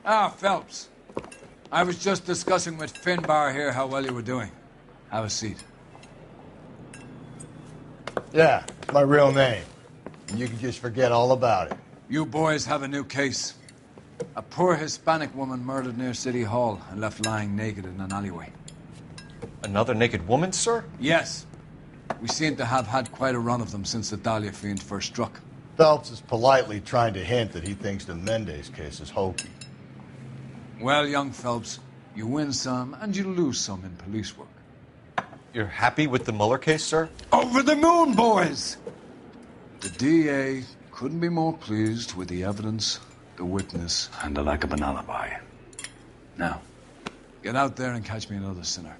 Ah, Phelps. I was just discussing with Finbar here how well you were doing. Have a seat. Yeah, it's my real name. And you can just forget all about it. You boys have a new case. A poor Hispanic woman murdered near City Hall and left lying naked in an alleyway. Another naked woman, sir? Yes. We seem to have had quite a run of them since the Dahlia fiend first struck. Phelps is politely trying to hint that he thinks the Mendez case is hokey. Well, young Phelps, you win some and you lose some in police work. You're happy with the Mueller case, sir? Over the moon, boys! The DA couldn't be more pleased with the evidence, the witness, and the lack of an alibi. Now, get out there and catch me another sinner.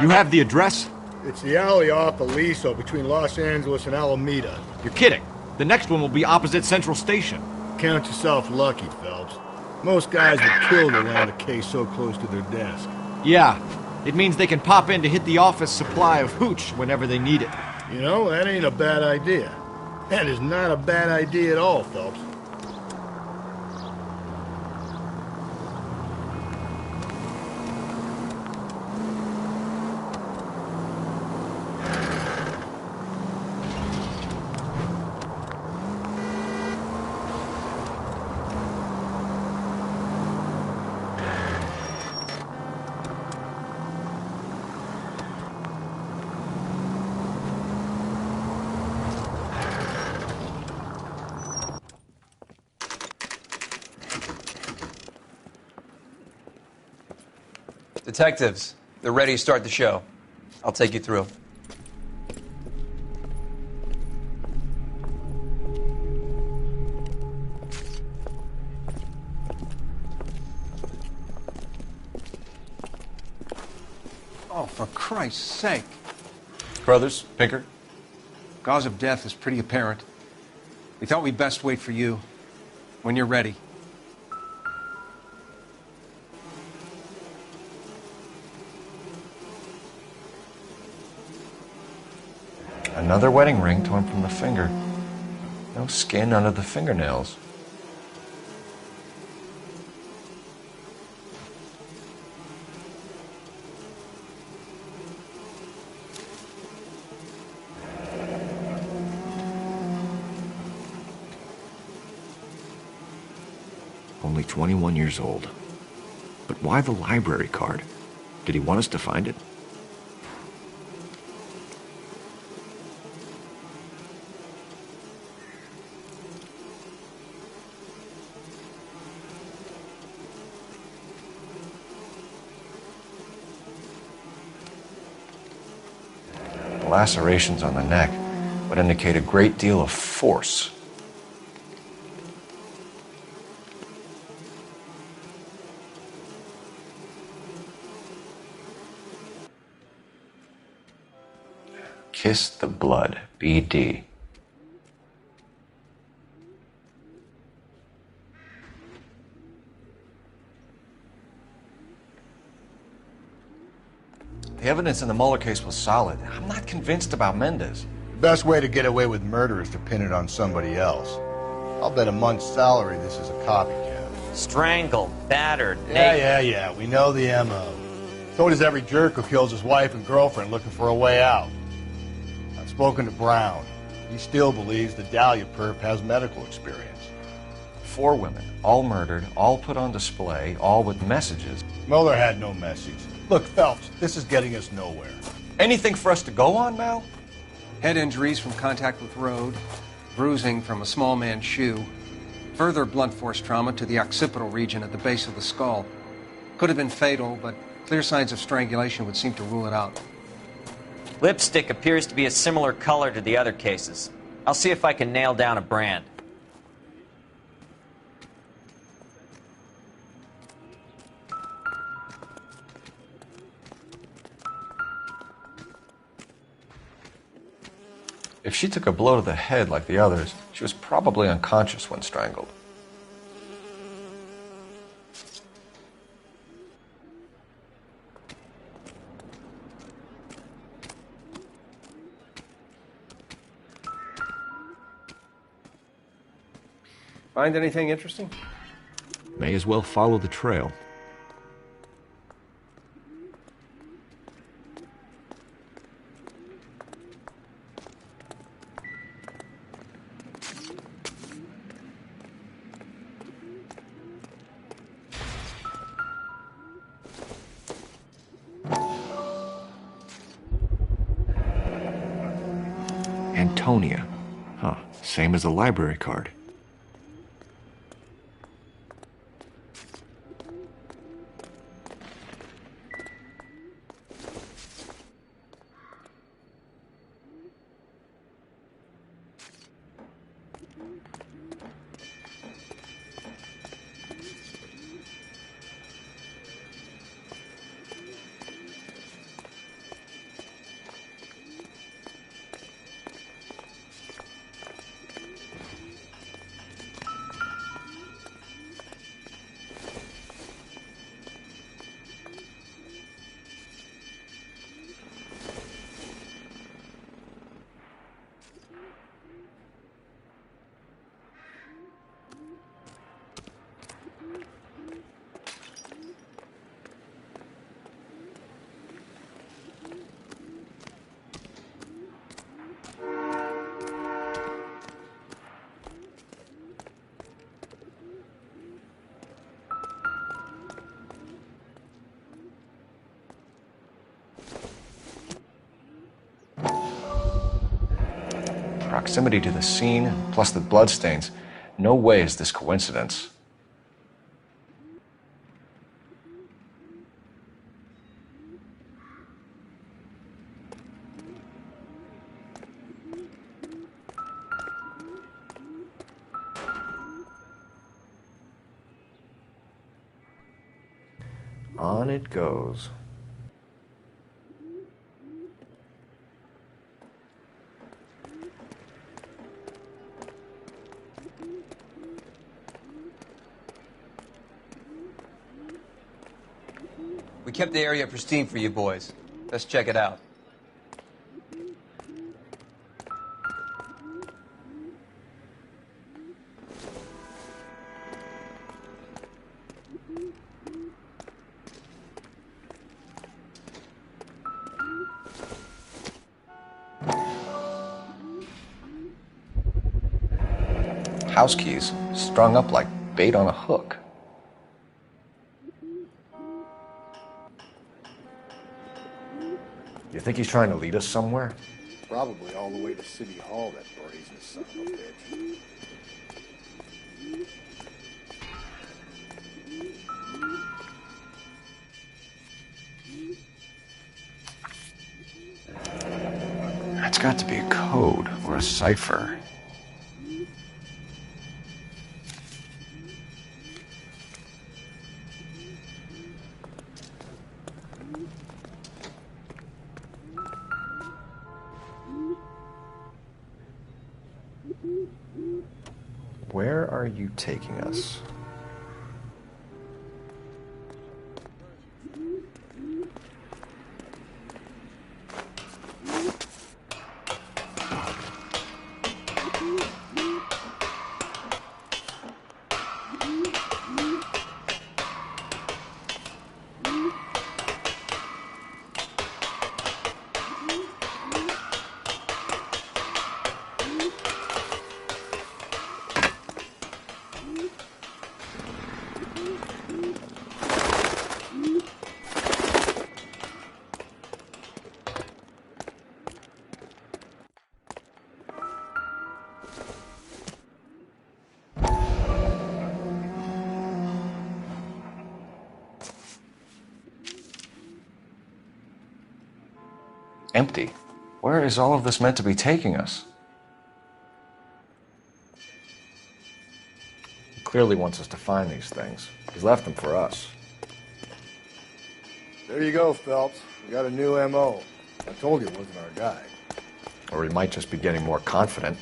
You have the address? It's the alley off Aliso between Los Angeles and Alameda. You're kidding. The next one will be opposite Central Station. Count yourself lucky, Phelps. Most guys would kill to land a case so close to their desk. Yeah, it means they can pop in to hit the office supply of hooch whenever they need it. You know, that ain't a bad idea. That is not a bad idea at all, Phelps. Detectives, they're ready to start the show. I'll take you through. Oh, for Christ's sake. Brothers, Pinker? Cause of death is pretty apparent. We thought we'd best wait for you when you're ready. Another wedding ring torn from the finger. No skin under the fingernails. Only 21 years old. But why the library card? Did he want us to find it? The lacerations on the neck would indicate a great deal of force. Kiss the blood, BD. The evidence in the Mueller case was solid. I'm not convinced about Mendez. The best way to get away with murder is to pin it on somebody else. I'll bet a month's salary this is a copycat. Strangled, battered, Yeah, we know the M.O. So does every jerk who kills his wife and girlfriend looking for a way out. I've spoken to Brown. He still believes the Dahlia perp has medical experience. 4 women, all murdered, all put on display, all with messages. Mueller had no message. Look, Phelps, this is getting us nowhere. Anything for us to go on, Mal? Head injuries from contact with road, bruising from a small man's shoe, further blunt force trauma to the occipital region at the base of the skull. Could have been fatal, but clear signs of strangulation would seem to rule it out. Lipstick appears to be a similar color to the other cases. I'll see if I can nail down a brand. If she took a blow to the head like the others, she was probably unconscious when strangled. Find anything interesting? May as well follow the trail. Antonia. Huh, same as the library card. Proximity to the scene, plus the bloodstains. No way is this coincidence. On it goes. We kept the area pristine for you boys. Let's check it out. House keys strung up like bait on a hook. You think he's trying to lead us somewhere? Probably all the way to City Hall, that brazen son of a bitch. It's got to be a code or a cipher. Where are you taking us? Empty. Where is all of this meant to be taking us? He clearly wants us to find these things. He's left them for us. There you go, Phelps. We got a new M.O. I told you it wasn't our guy. Or he might just be getting more confident.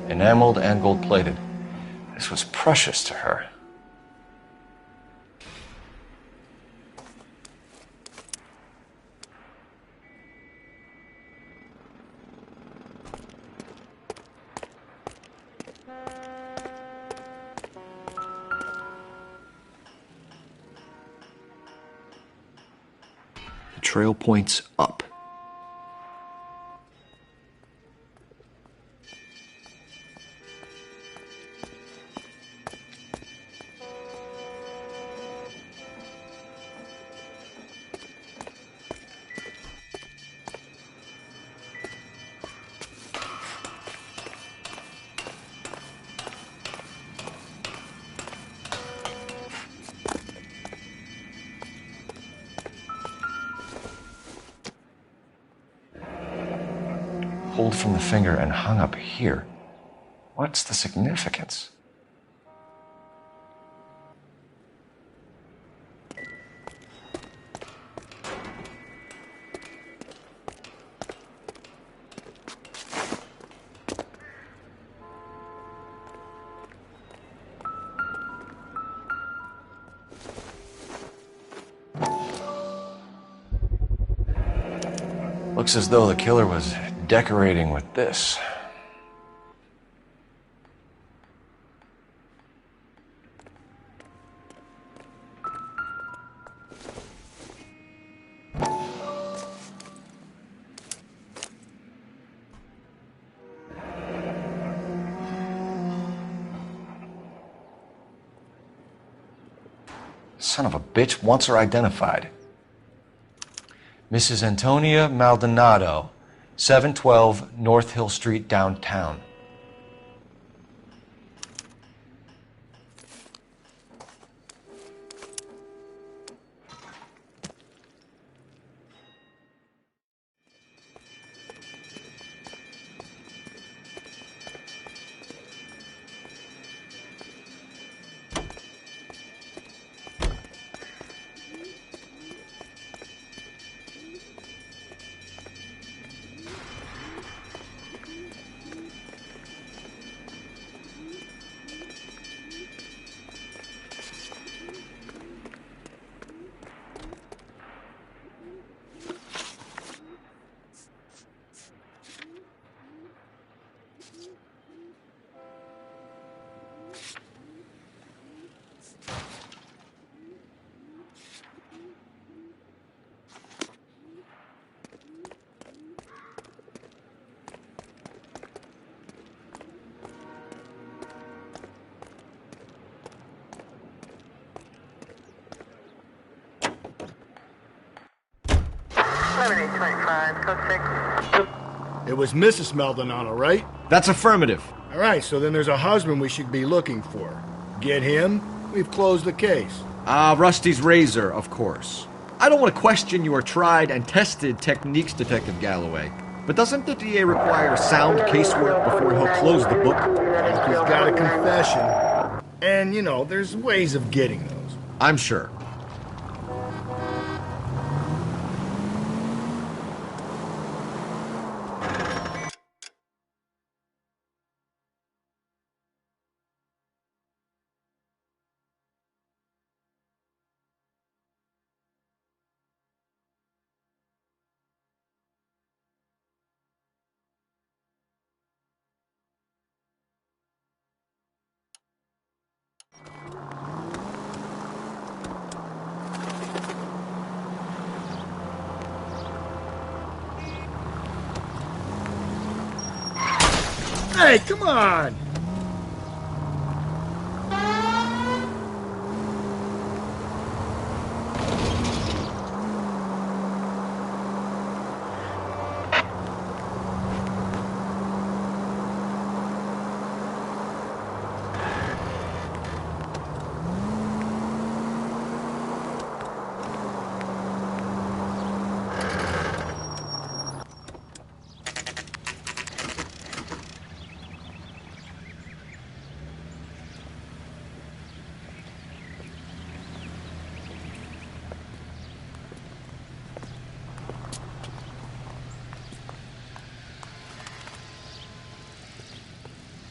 Enameled and gold-plated. This was precious to her. The trail points up. Pulled from the finger and hung up here. What's the significance? Looks as though the killer was decorating with this. Son of a bitch wants her identified. Mrs. Antonia Maldonado, 712 North Hill Street, downtown. It was Mrs. Maldonado, right? That's affirmative. All right, so then there's a husband we should be looking for. Get him, we've closed the case. Rusty's razor, of course. I don't want to question your tried and tested techniques, Detective Galloway. But doesn't the DA require sound casework before he'll close the book? If he's got a confession. And, you know, there's ways of getting those. I'm sure. Hey, come on!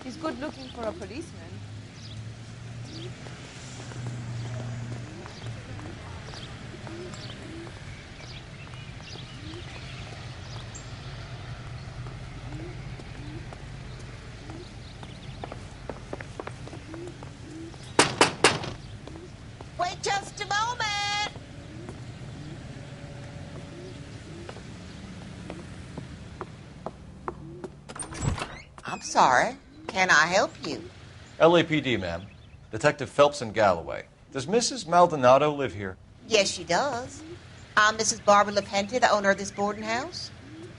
He's good looking for a policeman. Wait just a moment! I'm sorry. Can I help you? LAPD, ma'am. Detective Phelps and Galloway. Does Mrs. Maldonado live here? Yes, she does. I'm Mrs. Barbara LaPenta, the owner of this boarding house.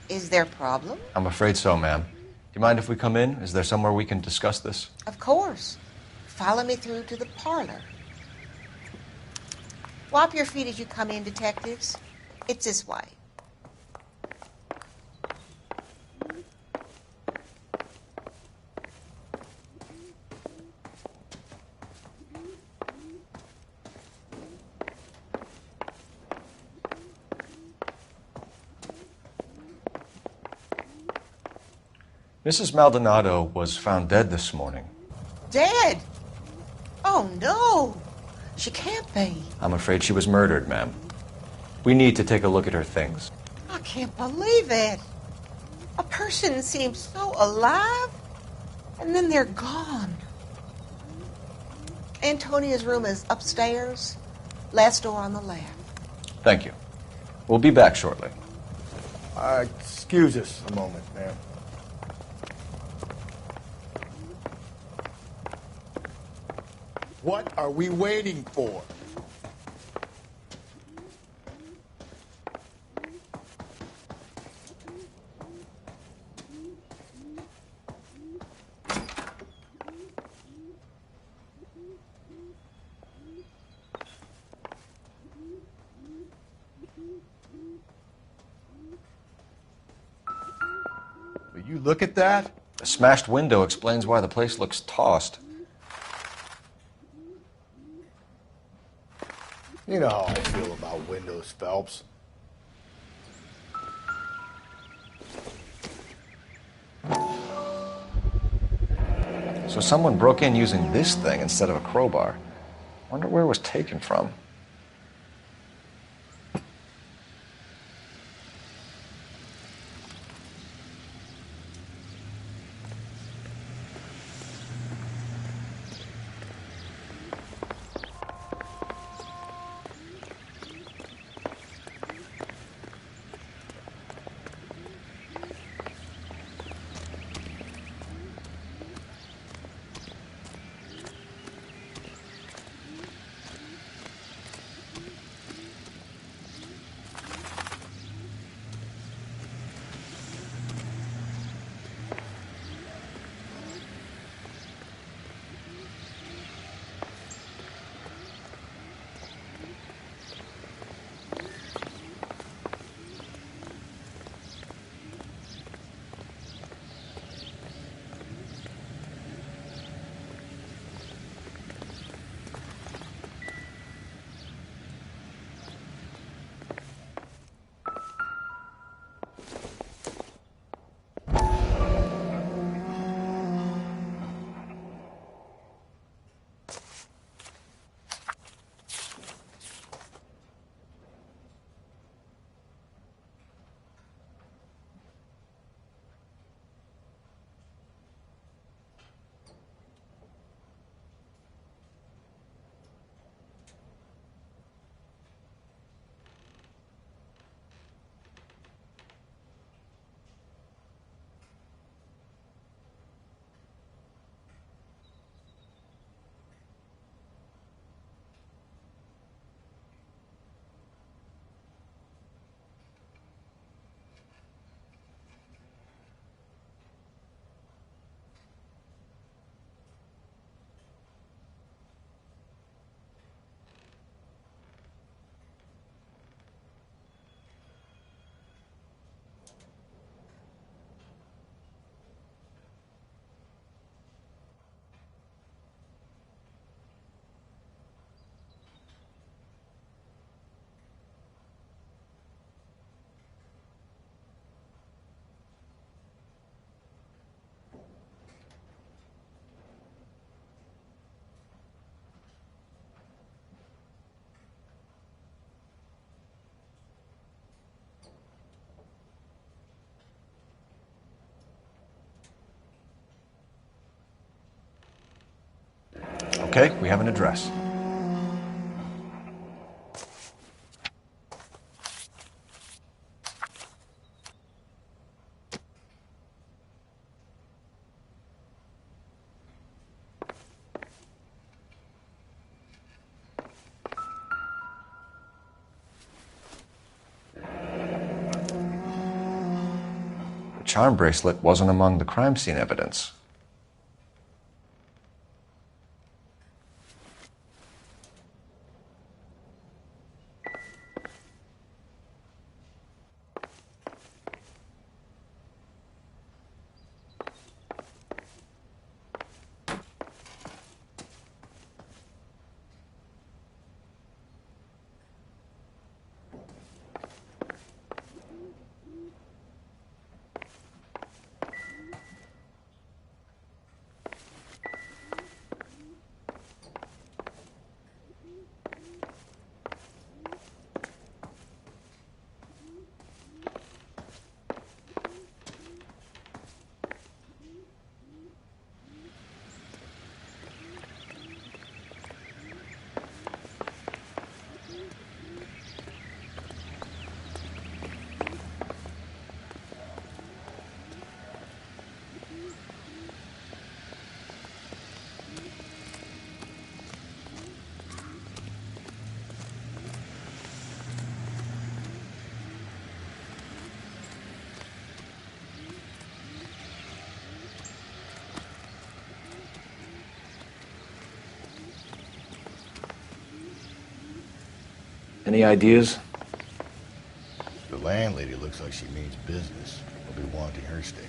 Is there a problem? I'm afraid so, ma'am. Do you mind if we come in? Is there somewhere we can discuss this? Of course. Follow me through to the parlor. Wipe your feet as you come in, detectives. It's this way. Mrs. Maldonado was found dead this morning. Dead? Oh, no. She can't be. I'm afraid she was murdered, ma'am. We need to take a look at her things. I can't believe it. A person seems so alive, and then they're gone. Antonia's room is upstairs, last door on the left. Thank you. We'll be back shortly. Excuse us a moment, ma'am. What are we waiting for? You look at that? The smashed window explains why the place looks tossed. You know how I feel about windows, Phelps. So someone broke in using this thing instead of a crowbar. Wonder where it was taken from. Okay, we have an address. The charm bracelet wasn't among the crime scene evidence. Any ideas? The landlady looks like she means business. We'll be wanting her statement.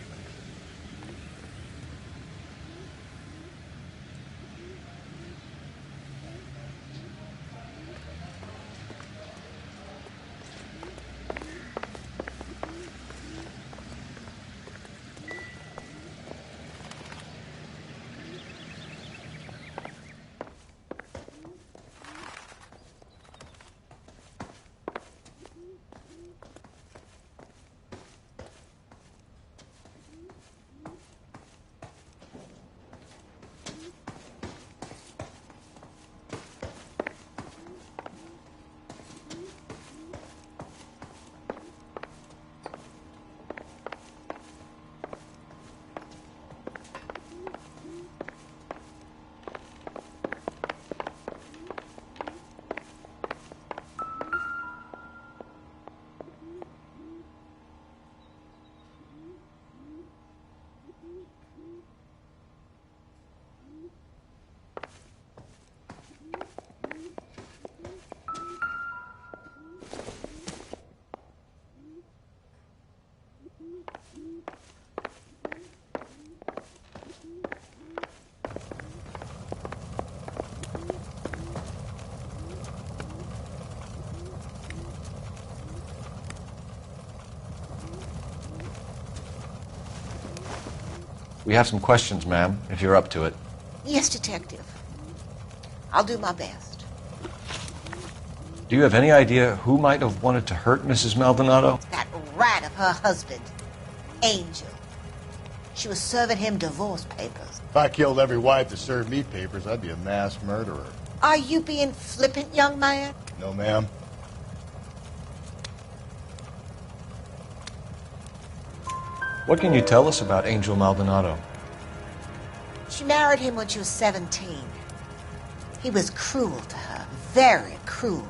We have some questions, ma'am, if you're up to it. Yes, Detective. I'll do my best. Do you have any idea who might have wanted to hurt Mrs. Maldonado? That rat of her husband, Angel. She was serving him divorce papers. If I killed every wife that served me papers, I'd be a mass murderer. Are you being flippant, young man? No, ma'am. What can you tell us about Angel Maldonado? She married him when she was 17. He was cruel to her, very cruel.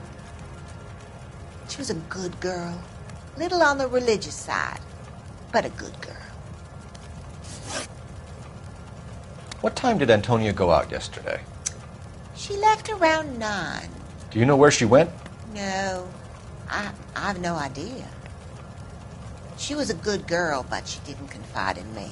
She was a good girl, little on the religious side, but a good girl. What time did Antonia go out yesterday? She left around 9. Do you know where she went? No, I've no idea. She was a good girl, but she didn't confide in me.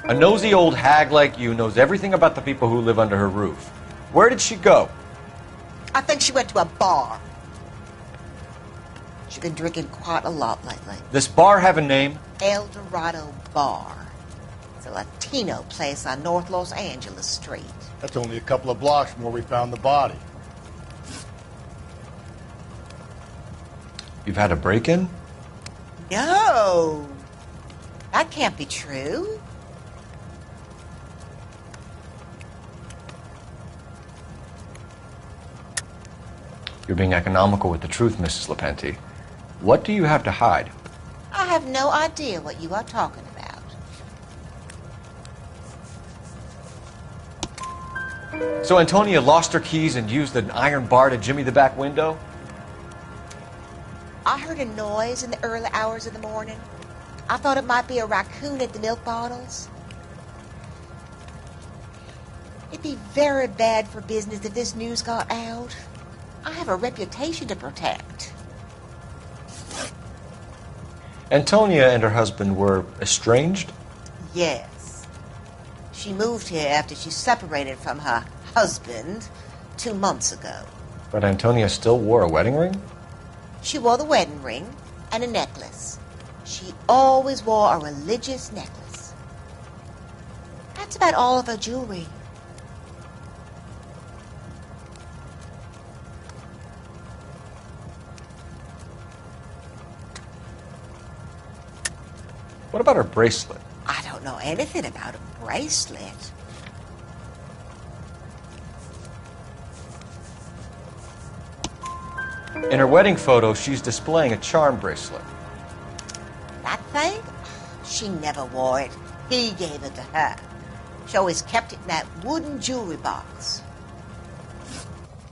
A nosy old hag like you knows everything about the people who live under her roof. Where did she go? I think she went to a bar. She's been drinking quite a lot lately. This bar have a name? El Dorado Bar. It's a Latino place on North Los Angeles Street. That's only a couple of blocks from where we found the body. You've had a break-in? No! That can't be true. You're being economical with the truth, Mrs. Lepenti. What do you have to hide? I have no idea what you are talking about. So Antonia lost her keys and used an iron bar to jimmy the back window? I heard a noise in the early hours of the morning. I thought it might be a raccoon at the milk bottles. It'd be very bad for business if this news got out. I have a reputation to protect. Antonia and her husband were estranged? Yes. She moved here after she separated from her husband 2 months ago. But Antonia still wore a wedding ring? She wore the wedding ring and a necklace. She always wore a religious necklace. That's about all of her jewelry. What about her bracelet? I don't know anything about a bracelet. In her wedding photo, she's displaying a charm bracelet. That thing? She never wore it. He gave it to her. She always kept it in that wooden jewelry box.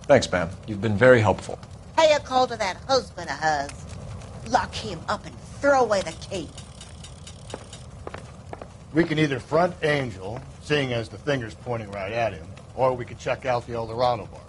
Thanks, ma'am. You've been very helpful. Pay a call to that husband of hers. Lock him up and throw away the key. We can either front Angel, seeing as the finger's pointing right at him, or we could check out the El Dorado bar.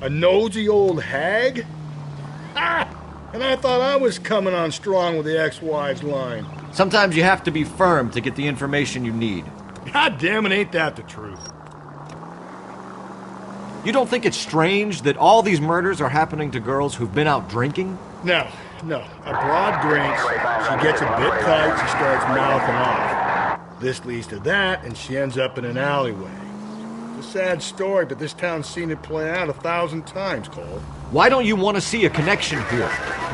A nosy old hag? Ha! And I thought I was coming on strong with the ex-wives line. Sometimes you have to be firm to get the information you need. God damn it, ain't that the truth? You don't think it's strange that all these murders are happening to girls who've been out drinking? No. A broad drinks, she gets a bit tight, she starts mouthing off. This leads to that, and she ends up in an alleyway. It's a sad story, but this town's seen it play out 1,000 times, Cole. Why don't you want to see a connection here?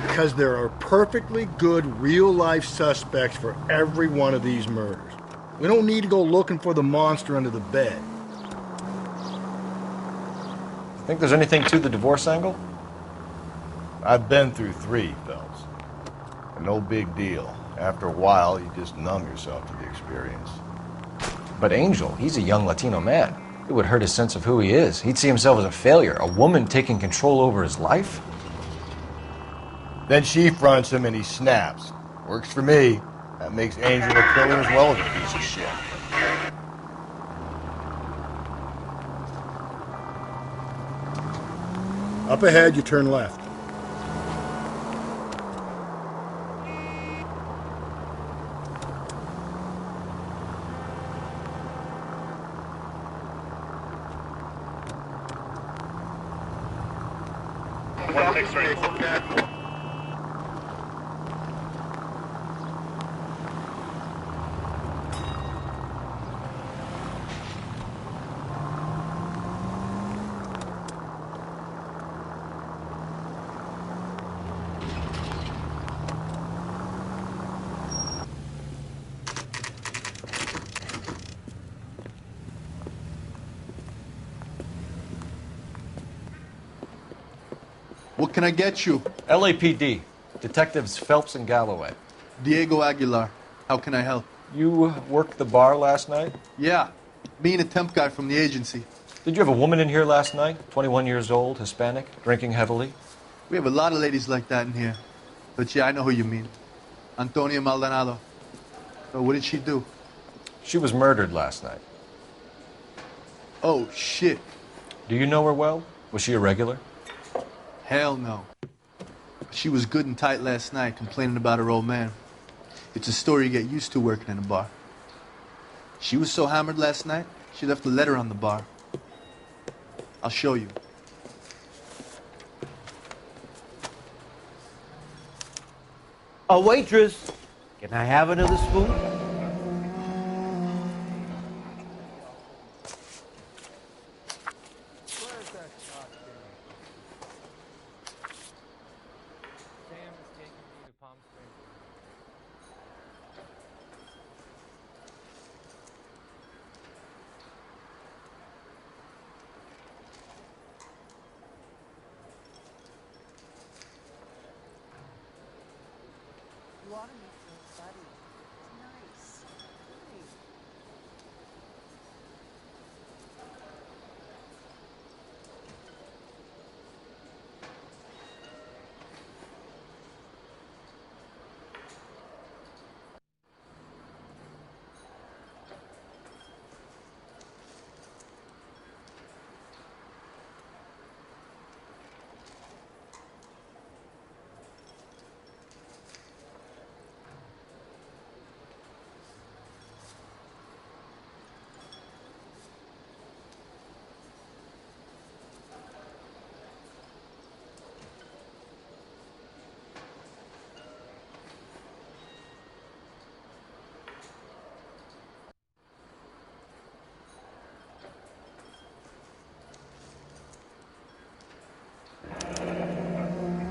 Because there are perfectly good real-life suspects for every one of these murders. We don't need to go looking for the monster under the bed. Think there's anything to the divorce angle? I've been through 3, Phelps. No big deal. After a while, you just numb yourself to the experience. But Angel, he's a young Latino man. It would hurt his sense of who he is. He'd see himself as a failure. A woman taking control over his life? Then she fronts him and he snaps. Works for me. That makes Angel a killer as well as a piece of shit. Up ahead, you turn left. What can I get you? LAPD. Detectives Phelps and Galloway. Diego Aguilar. How can I help? You worked the bar last night? Yeah. Me and a temp guy from the agency. Did you have a woman in here last night? 21 years old, Hispanic, drinking heavily? We have a lot of ladies like that in here. But yeah, I know who you mean. Antonia Maldonado. So what did she do? She was murdered last night. Oh, shit. Do you know her well? Was she a regular? Hell no. She was good and tight last night, complaining about her old man. It's a story you get used to working in a bar. She was so hammered last night, she left a letter on the bar. I'll show you. A waitress, can I have another spoon?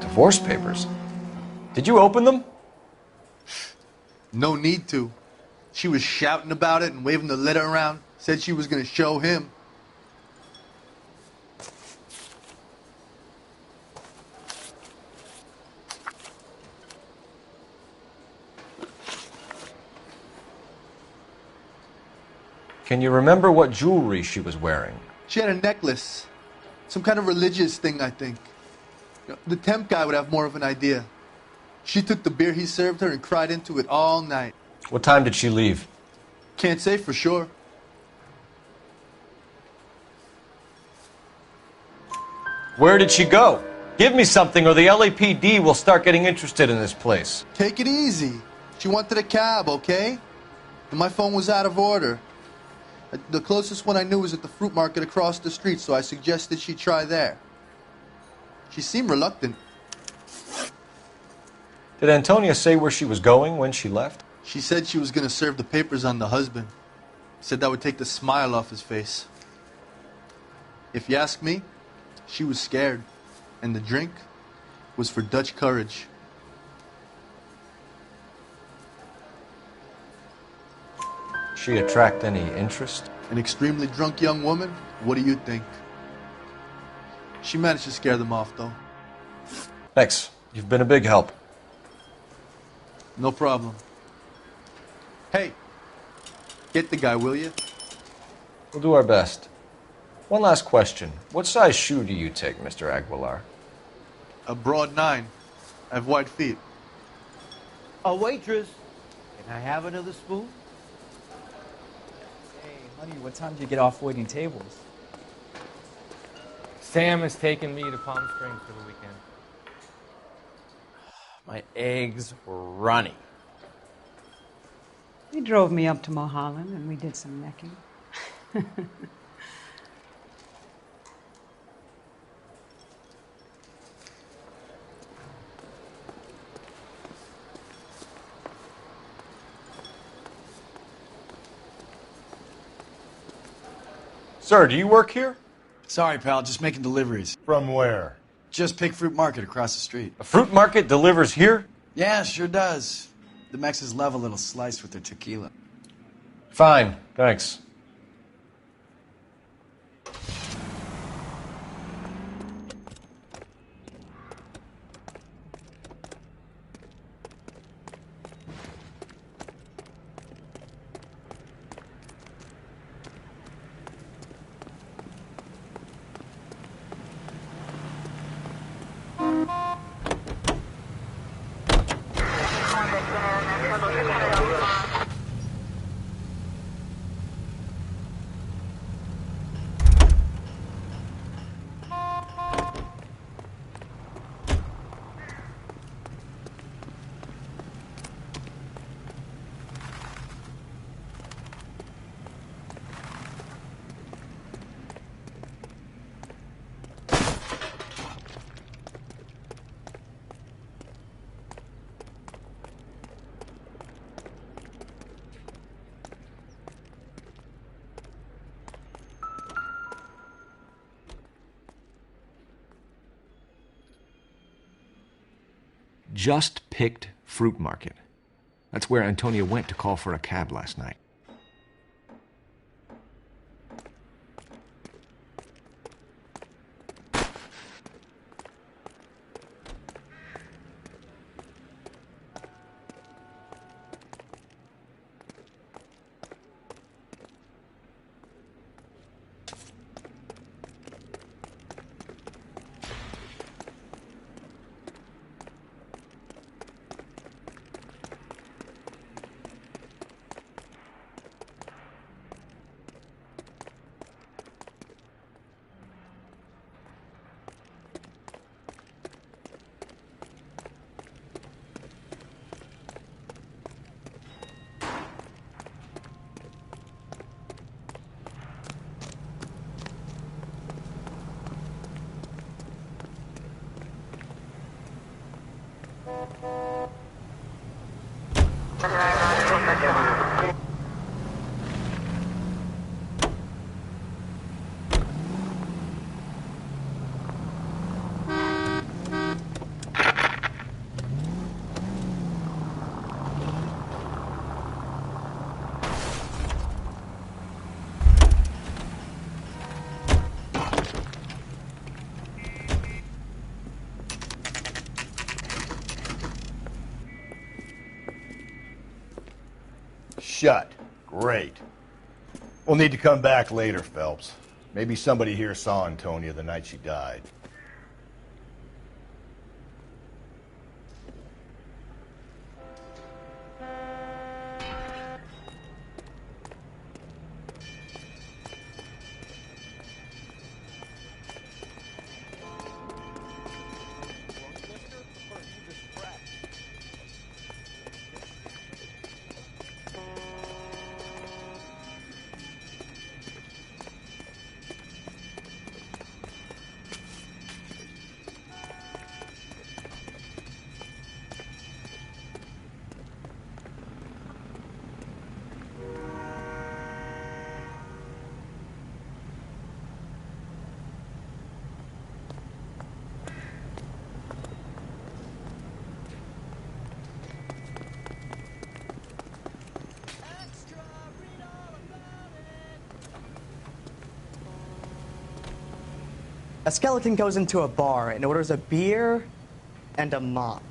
Divorce papers? Did you open them? No need to. She was shouting about it and waving the letter around. Said she was going to show him. Can you remember what jewelry she was wearing? She had a necklace. Some kind of religious thing, I think. The temp guy would have more of an idea. She took the beer he served her and cried into it all night. What time did she leave? Can't say for sure. Where did she go? Give me something or the LAPD will start getting interested in this place. Take it easy. She wanted a cab, okay? And my phone was out of order. The closest one I knew was at the fruit market across the street, so I suggested she try there. She seemed reluctant. Did Antonia say where she was going when she left? She said she was going to serve the papers on the husband. Said that would take the smile off his face. If you ask me, she was scared. And the drink was for Dutch courage. She attract any interest? An extremely drunk young woman? What do you think? She managed to scare them off, though. Thanks. You've been a big help. No problem. Hey, get the guy, will you? We'll do our best. One last question. What size shoe do you take, Mr. Aguilar? A broad 9. I have wide feet. A waitress. Can I have another spoon? Hey, honey, what time do you get off waiting tables? Sam has taken me to Palm Springs for the weekend. My eggs were runny. He drove me up to Mulholland and we did some necking. Sir, do you work here? Sorry, pal, just making deliveries. From where? Just Pig Fruit Market across the street. A fruit market delivers here? Yeah, sure does. The Mexes love a little slice with their tequila. Fine, thanks. Just picked fruit market. That's where Antonia went to call for a cab last night. Shut. Great. We'll need to come back later, Phelps. Maybe somebody here saw Antonia the night she died. A skeleton goes into a bar and orders a beer and a mop.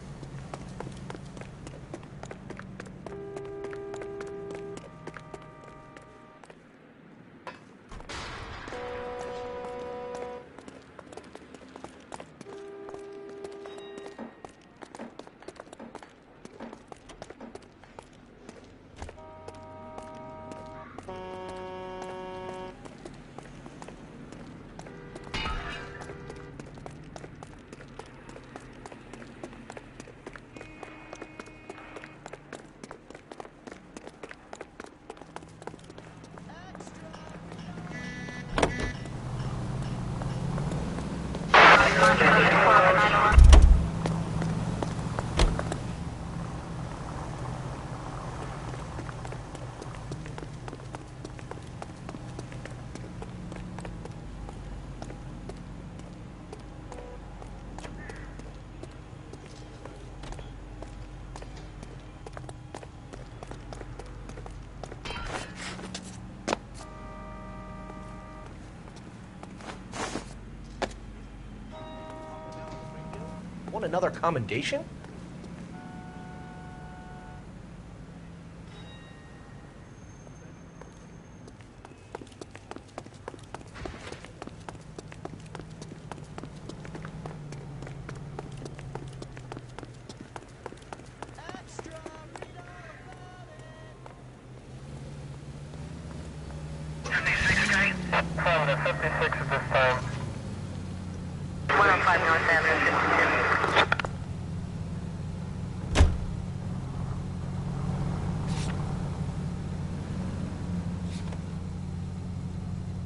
Want another commendation?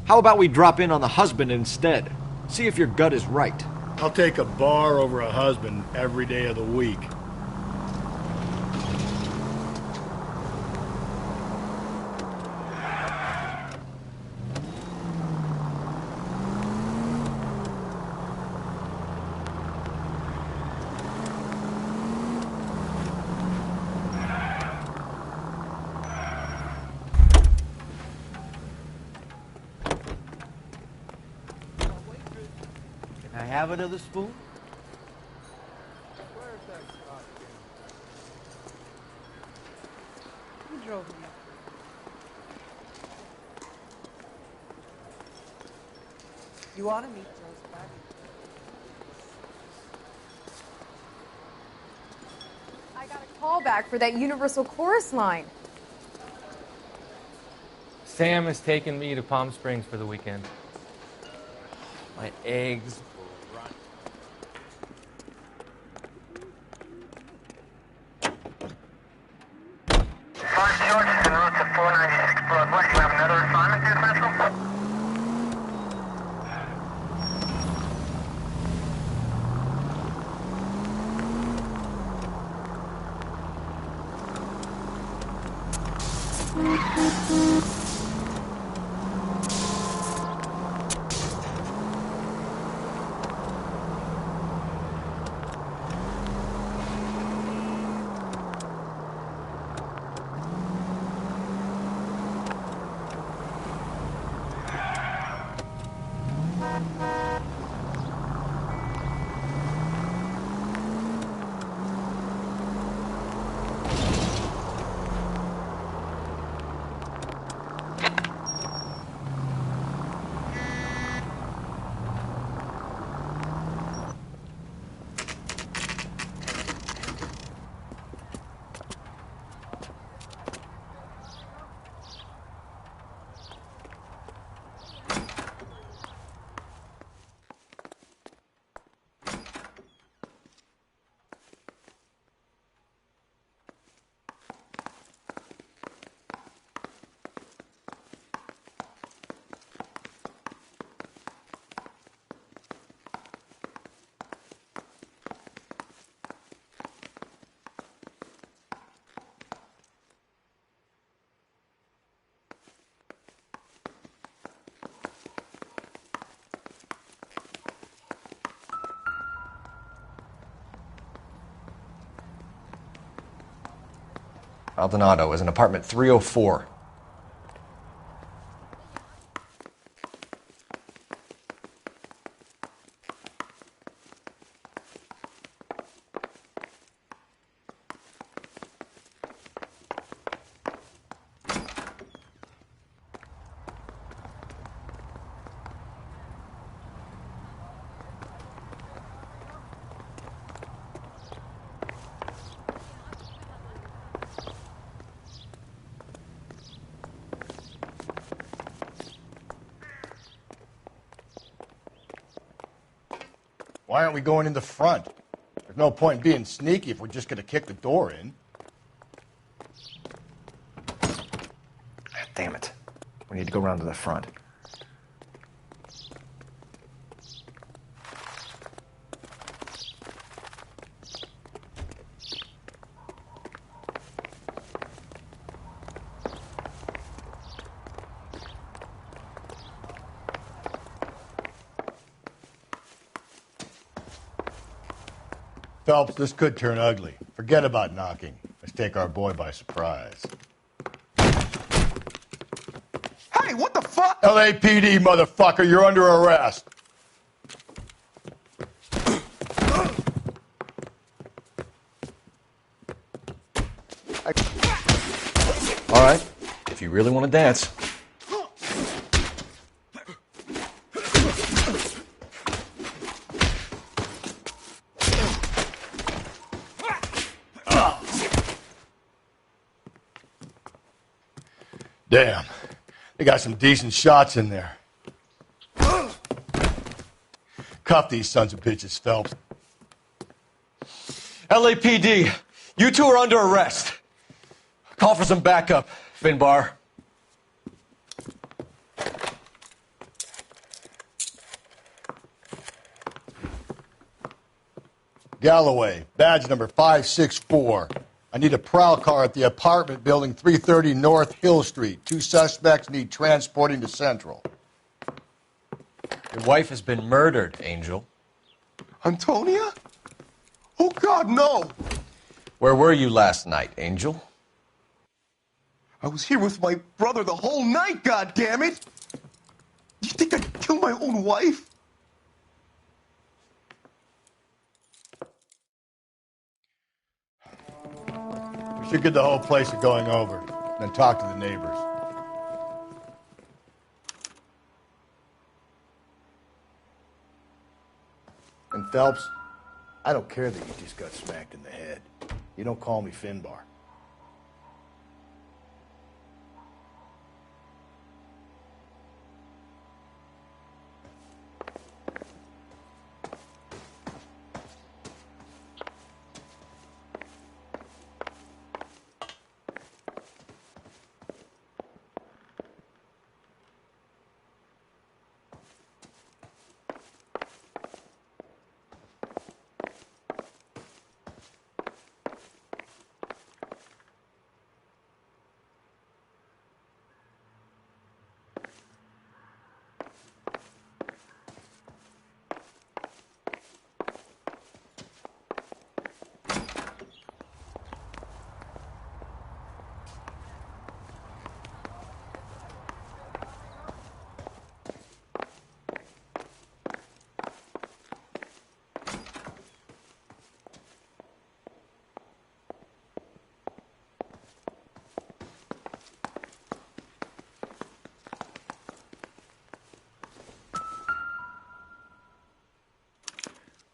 How about we drop in on the husband instead? See if your gut is right. I'll take a bar over a husband every day of the week. Can I have another spoon? Who drove me? You ought to meet Joe's buddy. I got a call back for that Universal Chorus line. Sam has taken me to Palm Springs for the weekend. My eggs will run. Fort George is en route to 496 Broadway. You have another assignment there, Central? Maldonado is in apartment 304. Why aren't we going in the front? There's no point in being sneaky if we're just going to kick the door in. Damn it. We need to go around to the front. Phelps, this could turn ugly. Forget about knocking. Let's take our boy by surprise. Hey, what the fuck? LAPD, motherfucker, you're under arrest. All right, if you really want to dance. Damn, they got some decent shots in there. Cuff these sons of bitches, Phelps. LAPD, you two are under arrest. Call for some backup, Finbar. Galloway, badge number 564. I need a prowl car at the apartment building 330 North Hill Street. 2 suspects need transporting to Central. Your wife has been murdered, Angel. Antonia? Oh, God, no! Where were you last night, Angel? I was here with my brother the whole night, goddammit! You think I'd kill my own wife? We should get the whole place a going over, then talk to the neighbors. And Phelps, I don't care that you just got smacked in the head. You don't call me Finbar.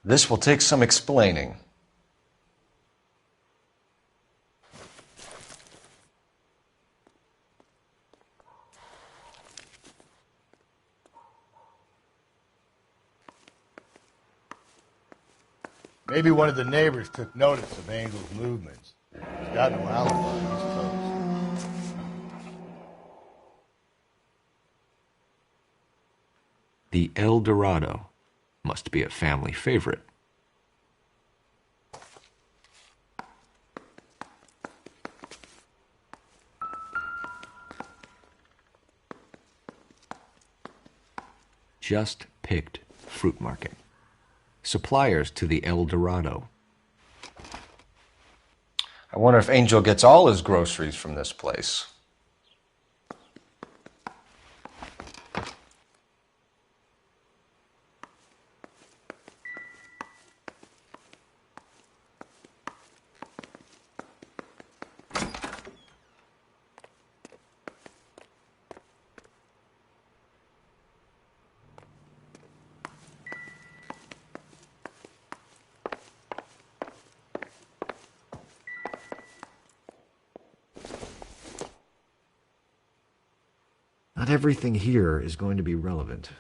This will take some explaining. Maybe one of the neighbors took notice of Angel's movements. He's got no alibi, I suppose. The El Dorado must be a family favorite. Just picked fruit market. Suppliers to the El Dorado. I wonder if Angel gets all his groceries from this place. Not everything here is going to be relevant.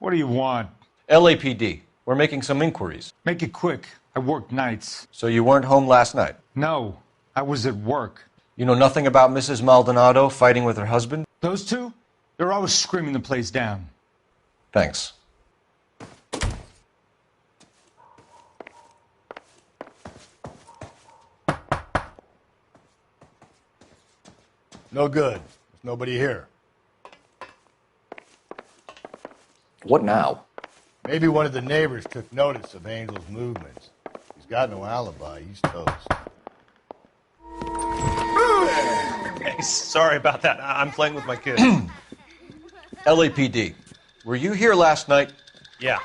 What do you want? LAPD. We're making some inquiries. Make it quick. I work nights. So you weren't home last night? No, I was at work. You know nothing about Mrs. Maldonado fighting with her husband? Those two? They're always screaming the place down. Thanks. No good. There's nobody here. What now? Maybe one of the neighbors took notice of Angel's movements. He's got no alibi. He's toast. Hey, sorry about that. I'm playing with my kids. LAPD. Were you here last night? Yeah.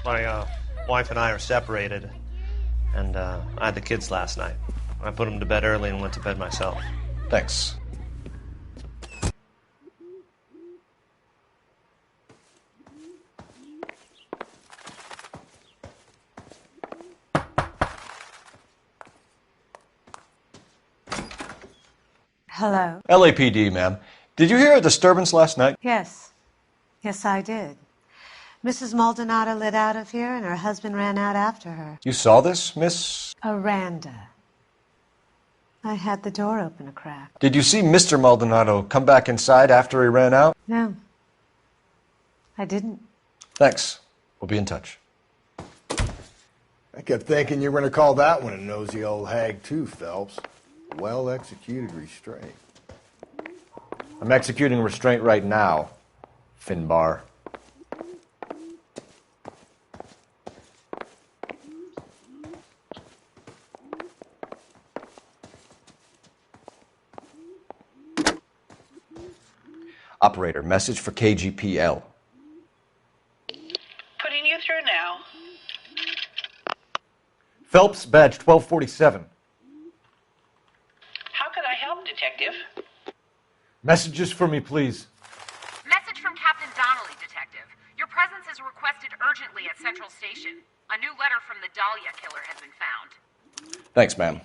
My wife and I are separated, and I had the kids last night. I put them to bed early and went to bed myself. Thanks. Hello? LAPD, ma'am. Did you hear a disturbance last night? Yes. Yes, I did. Mrs. Maldonado lit out of here, and her husband ran out after her. You saw this, Miss? Aranda. I had the door open a crack. Did you see Mr. Maldonado come back inside after he ran out? No. I didn't. Thanks. We'll be in touch. I kept thinking you were going to call that one a nosy old hag too, Phelps. Well-executed restraint. I'm executing restraint right now, Finbar. Operator, message for KGPL. Putting you through now. Phelps, badge 1247. How could I help, Detective? Messages for me, please. Message from Captain Donnelly, Detective. Your presence is requested urgently at Central Station. A new letter from the Dahlia killer has been found. Thanks, ma'am.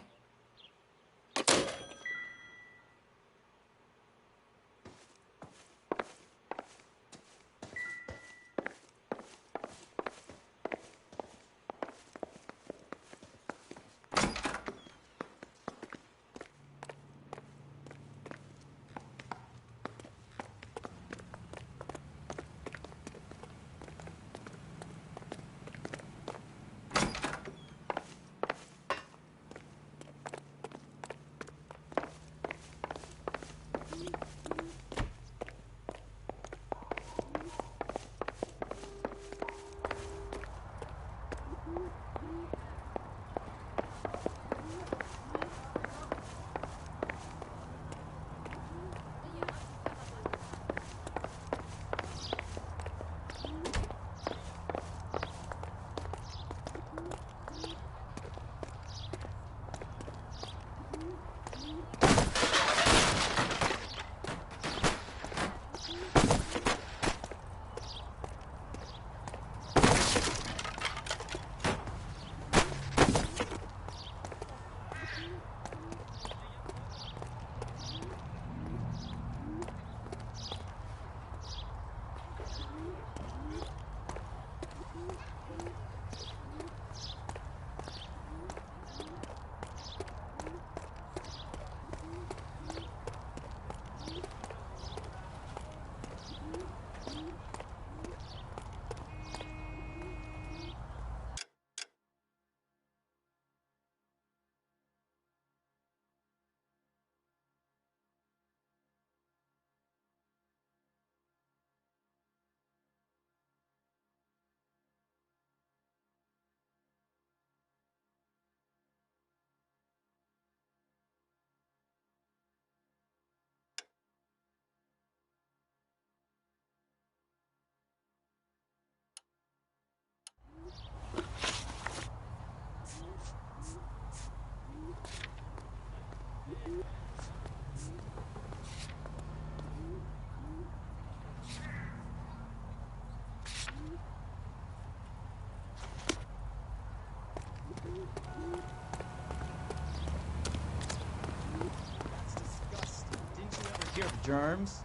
Germs.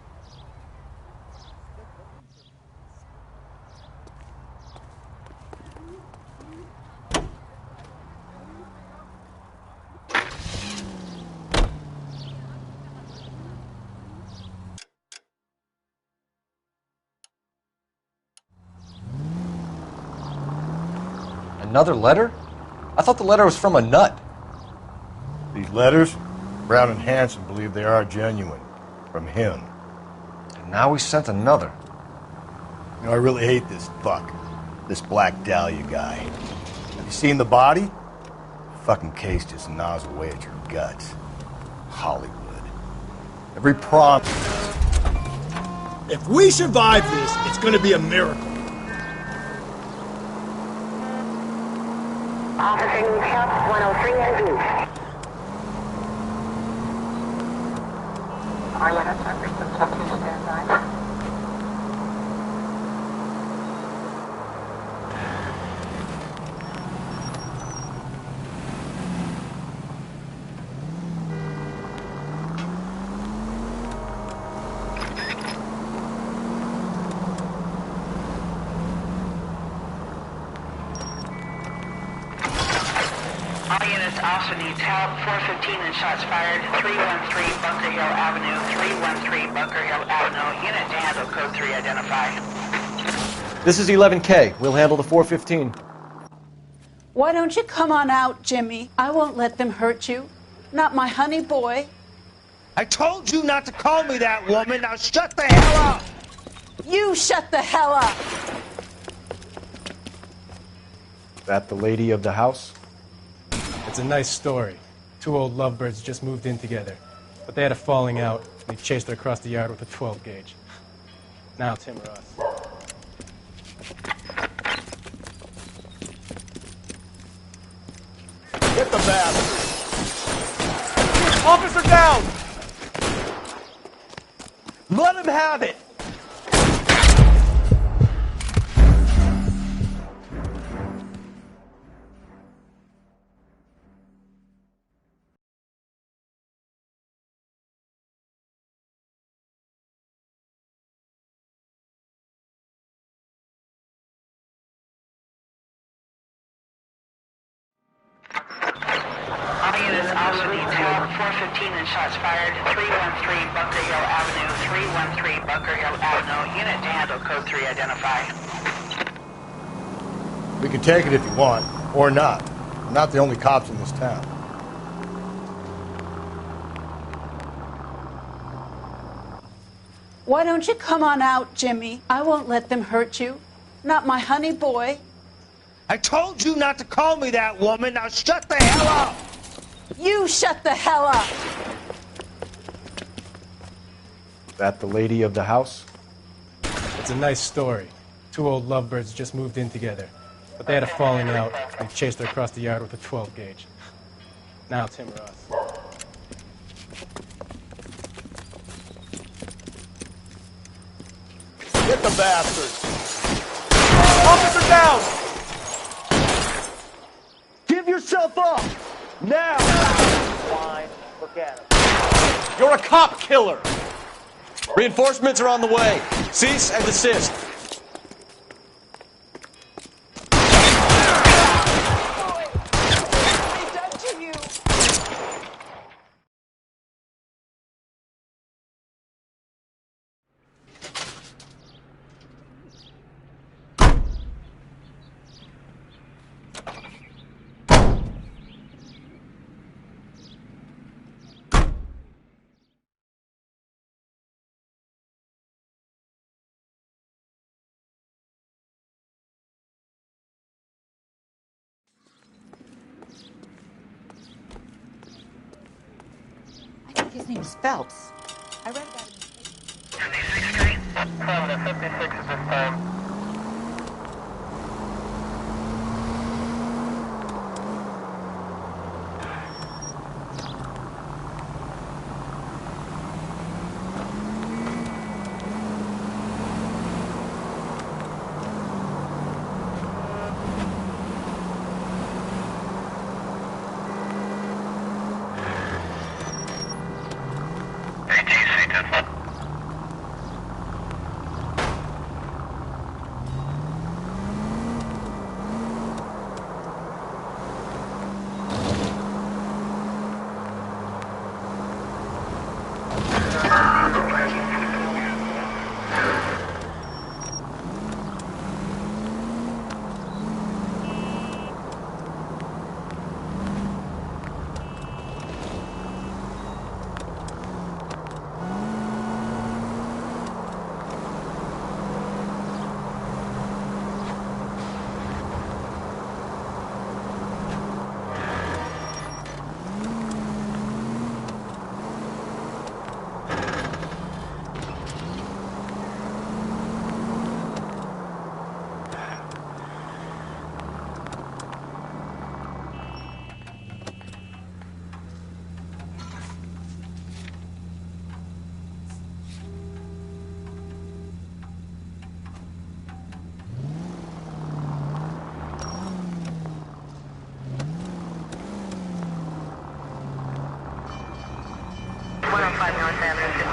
Another letter? I thought the letter was from a nut. These letters, Brown and Hanson believe they are genuine. From him. And now he sent another. You know, I really hate this fuck. This Black Dahlia guy. Have you seen the body? Fucking case just gnaws away at your guts. Hollywood. Every prom. If we survive this, it's gonna be a miracle. Officer help 103 in view. Are you at a service to stand by? Also needs help. 415 and shots fired. 313 Bunker Hill Avenue. 313 Bunker Hill Avenue. Unit to handle code 3 identify. This is 11K. We'll handle the 415. Why don't you come on out, Jimmy? I won't let them hurt you. Not my honey boy. I told you not to call me that, woman. Now shut the hell up. You shut the hell up. That the lady of the house? It's a nice story. Two old lovebirds just moved in together. But they had a falling out, and he chased her across the yard with a 12 gauge. Now it's him or us. Get the bastard! Officer down! Let him have it! Also needs help. 415 and shots fired. 313 Bunker Hill Avenue. 313 Bunker Hill Avenue. Unit to handle code 3 identify. We can take it if you want, or not. We're not the only cops in this town. Why don't you come on out, Jimmy? I won't let them hurt you. Not my honey boy. I told you not to call me that, woman. Now shut the hell up. You shut the hell up. That the lady of the house? It's a nice story. Two old lovebirds just moved in together. But they had a falling out, and he chased her across the yard with a 12 gauge. Now it's him or us. Get the bastard! Officer down! Give yourself up! Now! Fine. Look at him. You're a cop killer! Reinforcements are on the way. Cease and desist. His name is Phelps. I read about him. 56th Street. 56 is this time. 5 North Avenue 52.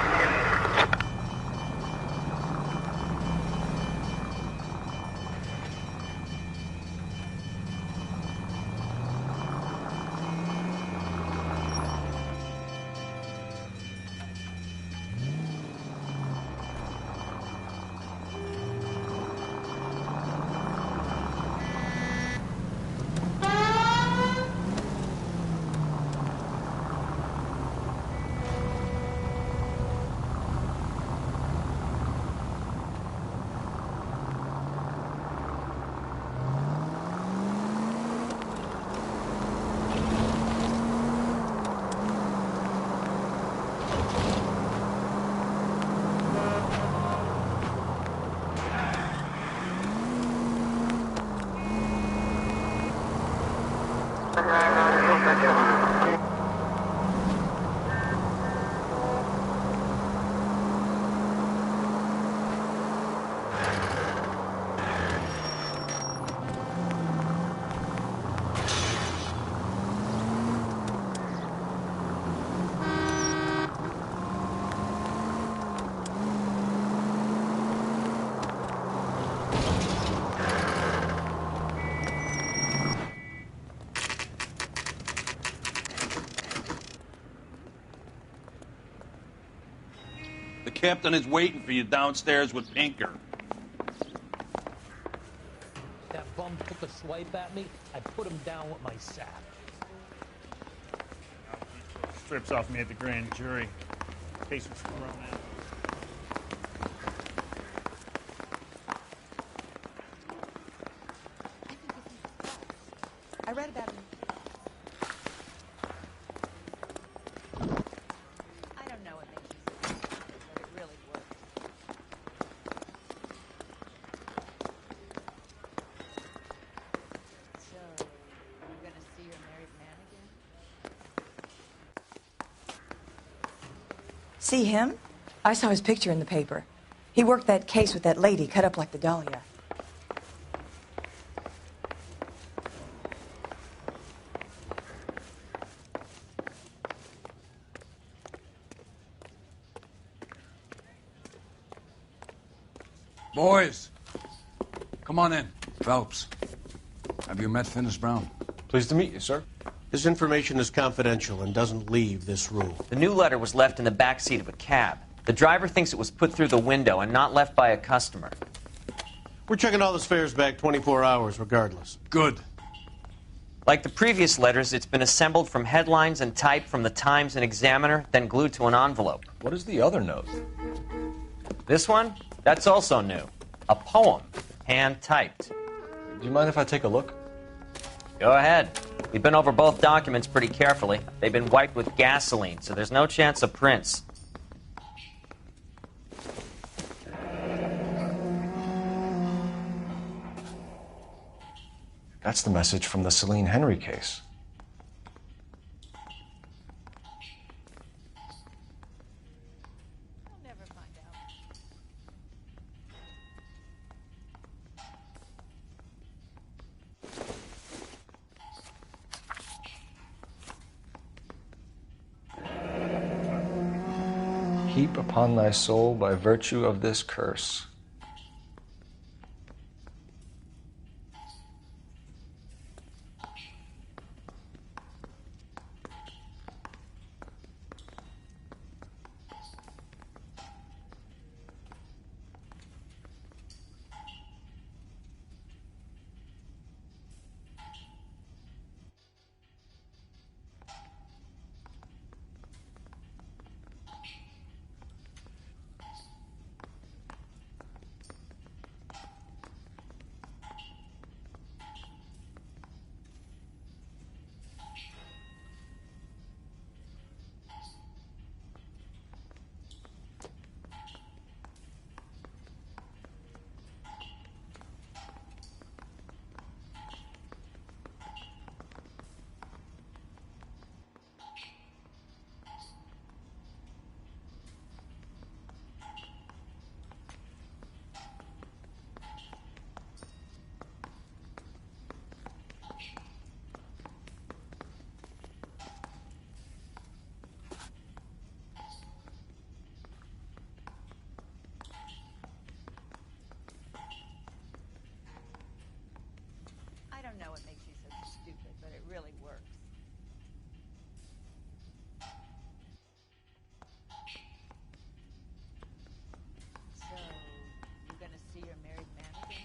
The captain is waiting for you downstairs with Pinker. That bum took a swipe at me, I put him down with my sack. Strips off me at the grand jury. Case was thrown out. I read about him. I don't know what makes you say that, but it really works. So, you're gonna see your married man again? See him? I saw his picture in the paper. He worked that case with that lady cut up like the Dahlia. Boys, come on in. Phelps, have you met Finis Brown? Pleased to meet you, sir. This information is confidential and doesn't leave this room. The new letter was left in the back seat of a cab. The driver thinks it was put through the window and not left by a customer. We're checking all the fares back 24 hours regardless. Good. Like the previous letters, it's been assembled from headlines and type from the Times and Examiner, then glued to an envelope. What is the other note? This one? That's also new. A poem, hand-typed. Do you mind if I take a look? Go ahead. We've been over both documents pretty carefully. They've been wiped with gasoline, so there's no chance of prints. That's the message from the Celine Henry case. Heap upon thy soul by virtue of this curse. know it makes you so stupid, but it really works. So, you gonna see your married man again?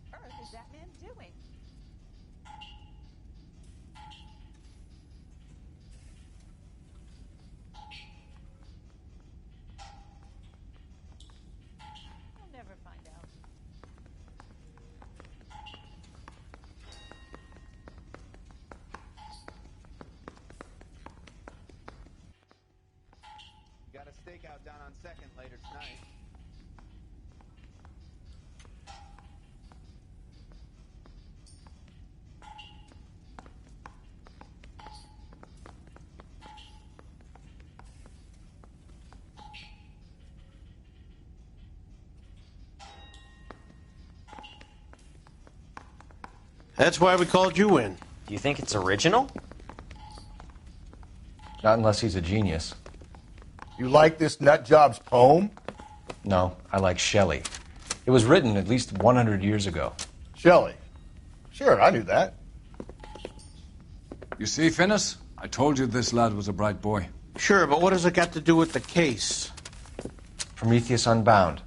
What on earth is that man doing? You'll never find out. Got a stakeout down on 2nd later tonight. That's why we called you in. Do you think it's original? Not unless he's a genius. You like this nutjob's poem? No, I like Shelley. It was written at least 100 years ago. Shelley. Sure, I knew that. You see, Finnis? I told you this lad was a bright boy. Sure, but what has it got to do with the case? Prometheus Unbound.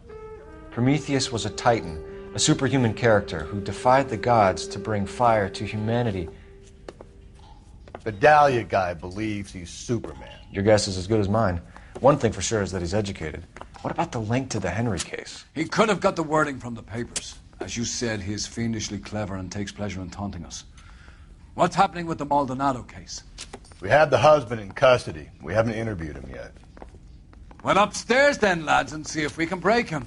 Prometheus was a titan, a superhuman character who defied the gods to bring fire to humanity. The Dahlia guy believes he's Superman. Your guess is as good as mine. One thing for sure is that he's educated. What about the link to the Henry case? He could have got the wording from the papers. As you said, he is fiendishly clever and takes pleasure in taunting us. What's happening with the Maldonado case? We have the husband in custody. We haven't interviewed him yet. Well, upstairs then, lads, and see if we can break him.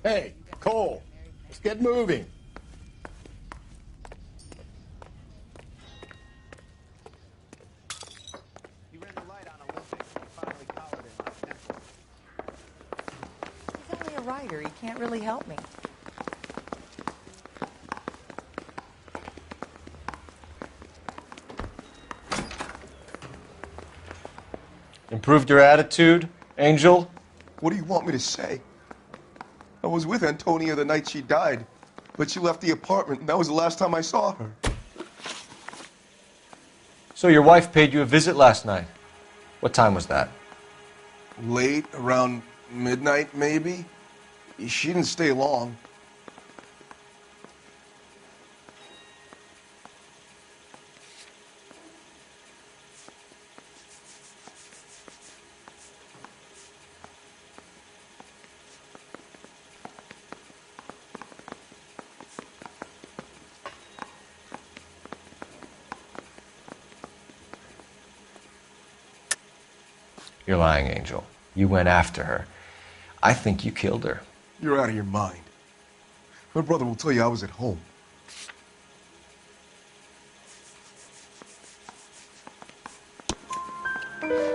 Hey, Cole, let's get moving. He ran the light on Olympics and finally collared him on tempo. He's only a writer. He can't really help me. Improved your attitude, Angel? What do you want me to say? I was with Antonia the night she died, but she left the apartment, and that was the last time I saw her. So your wife paid you a visit last night. What time was that? Late, around midnight, maybe? She didn't stay long. You're lying, Angel. You went after her. I think you killed her. You're out of your mind. My brother will tell you I was at home.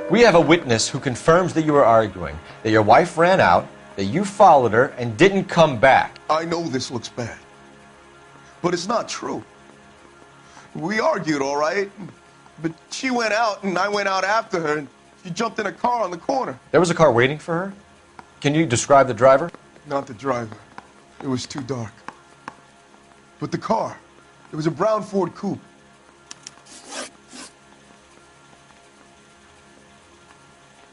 We have a witness who confirms that you were arguing, that your wife ran out, that you followed her, and didn't come back. I know this looks bad, but it's not true. We argued, all right, but she went out and I went out after her, and she jumped in a car on the corner. There was a car waiting for her? Can you describe the driver? Not the driver. It was too dark. But the car, it was a brown Ford coupe.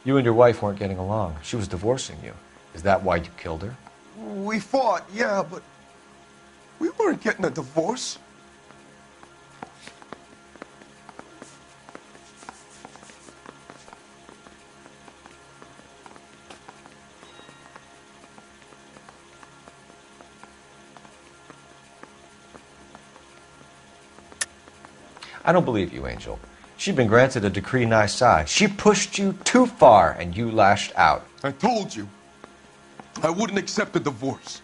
You and your wife weren't getting along. She was divorcing you. Is that why you killed her? We fought, yeah, but we weren't getting a divorce. I don't believe you, Angel. She'd been granted a decree nisi. She pushed you too far, and you lashed out. I told you, I wouldn't accept a divorce.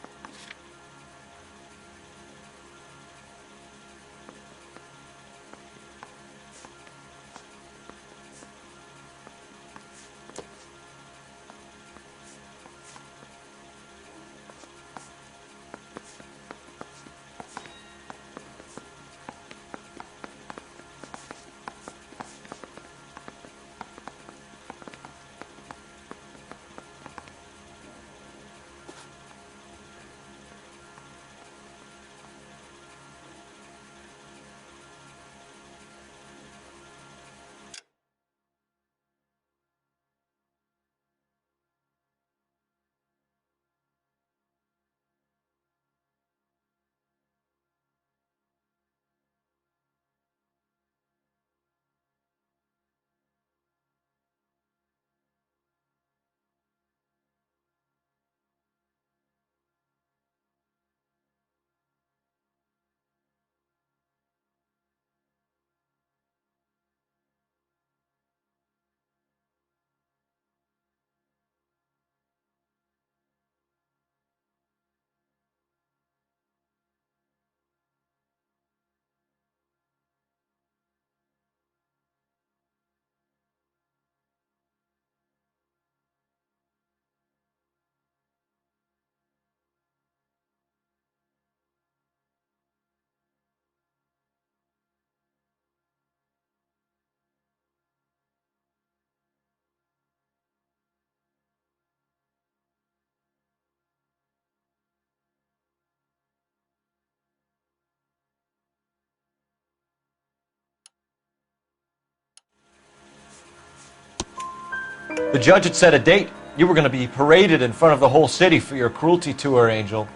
The judge had set a date. You were going to be paraded in front of the whole city for your cruelty to her, Angel.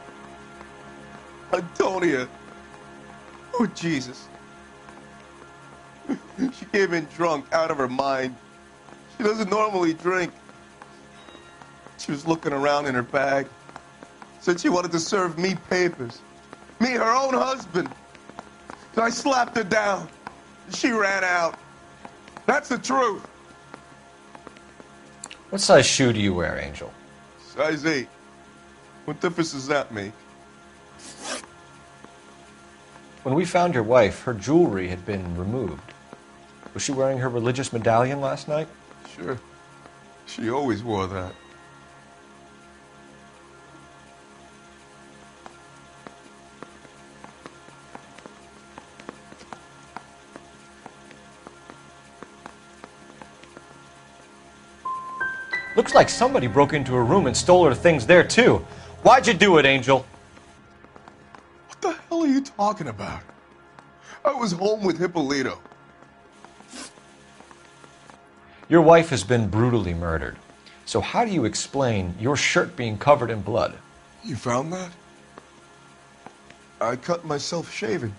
Antonia. Oh, Jesus. She came in drunk, out of her mind. She doesn't normally drink. She was looking around in her bag. Said she wanted to serve me papers. Me, her own husband. So I slapped her down. She ran out. That's the truth. What size shoe do you wear, Angel? Size 8. What difference does that make? When we found your wife, her jewelry had been removed. Was she wearing her religious medallion last night? Sure. She always wore that. Looks like somebody broke into her room and stole her things there, too. Why'd you do it, Angel? What the hell are you talking about? I was home with Hippolito. Your wife has been brutally murdered. So how do you explain your shirt being covered in blood? You found that? I cut myself shaving.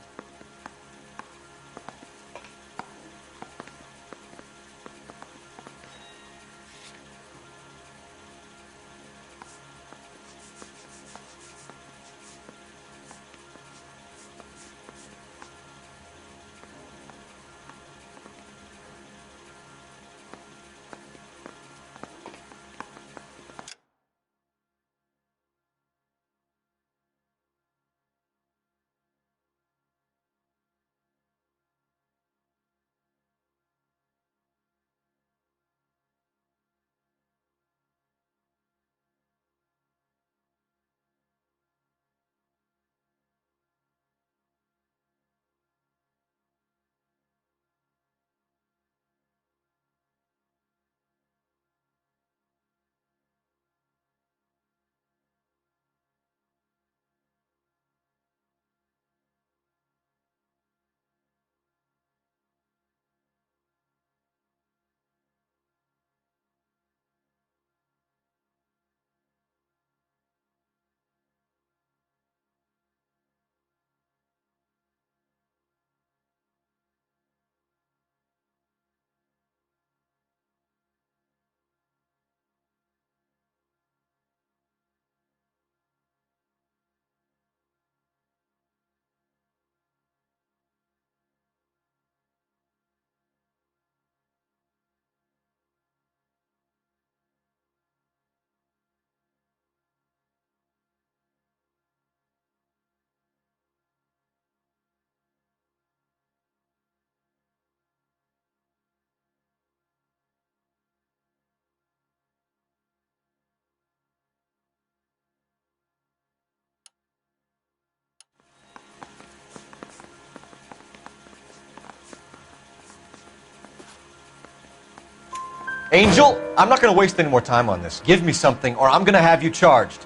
Angel, I'm not going to waste any more time on this. Give me something, or I'm going to have you charged.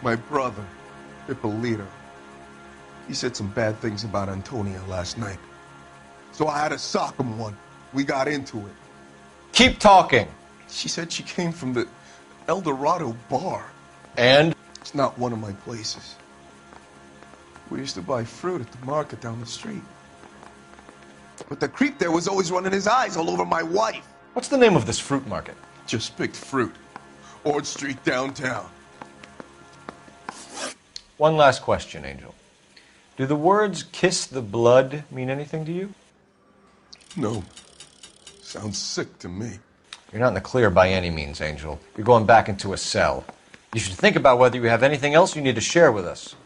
My brother, Hippolito, he said some bad things about Antonia last night. So I had to sock him one. We got into it. Keep talking. She said she came from the El Dorado bar. And? It's not one of my places. We used to buy fruit at the market down the street. But the creep there was always running his eyes all over my wife. What's the name of this fruit market? Just picked fruit. Ord Street downtown. One last question, Angel. Do the words kiss the blood mean anything to you? No. Sounds sick to me. You're not in the clear by any means, Angel. You're going back into a cell. You should think about whether you have anything else you need to share with us.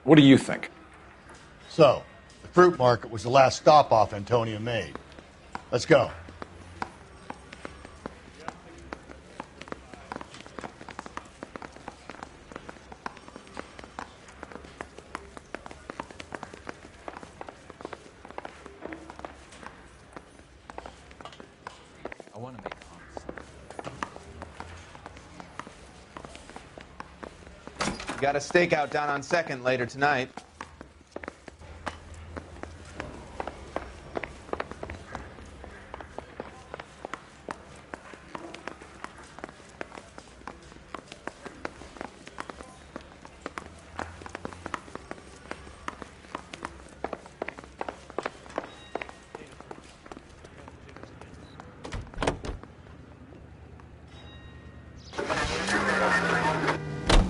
What do you think? So, the fruit market was the last stop off Antonia made. Let's go. I want to make We got a stakeout down on 2nd later tonight.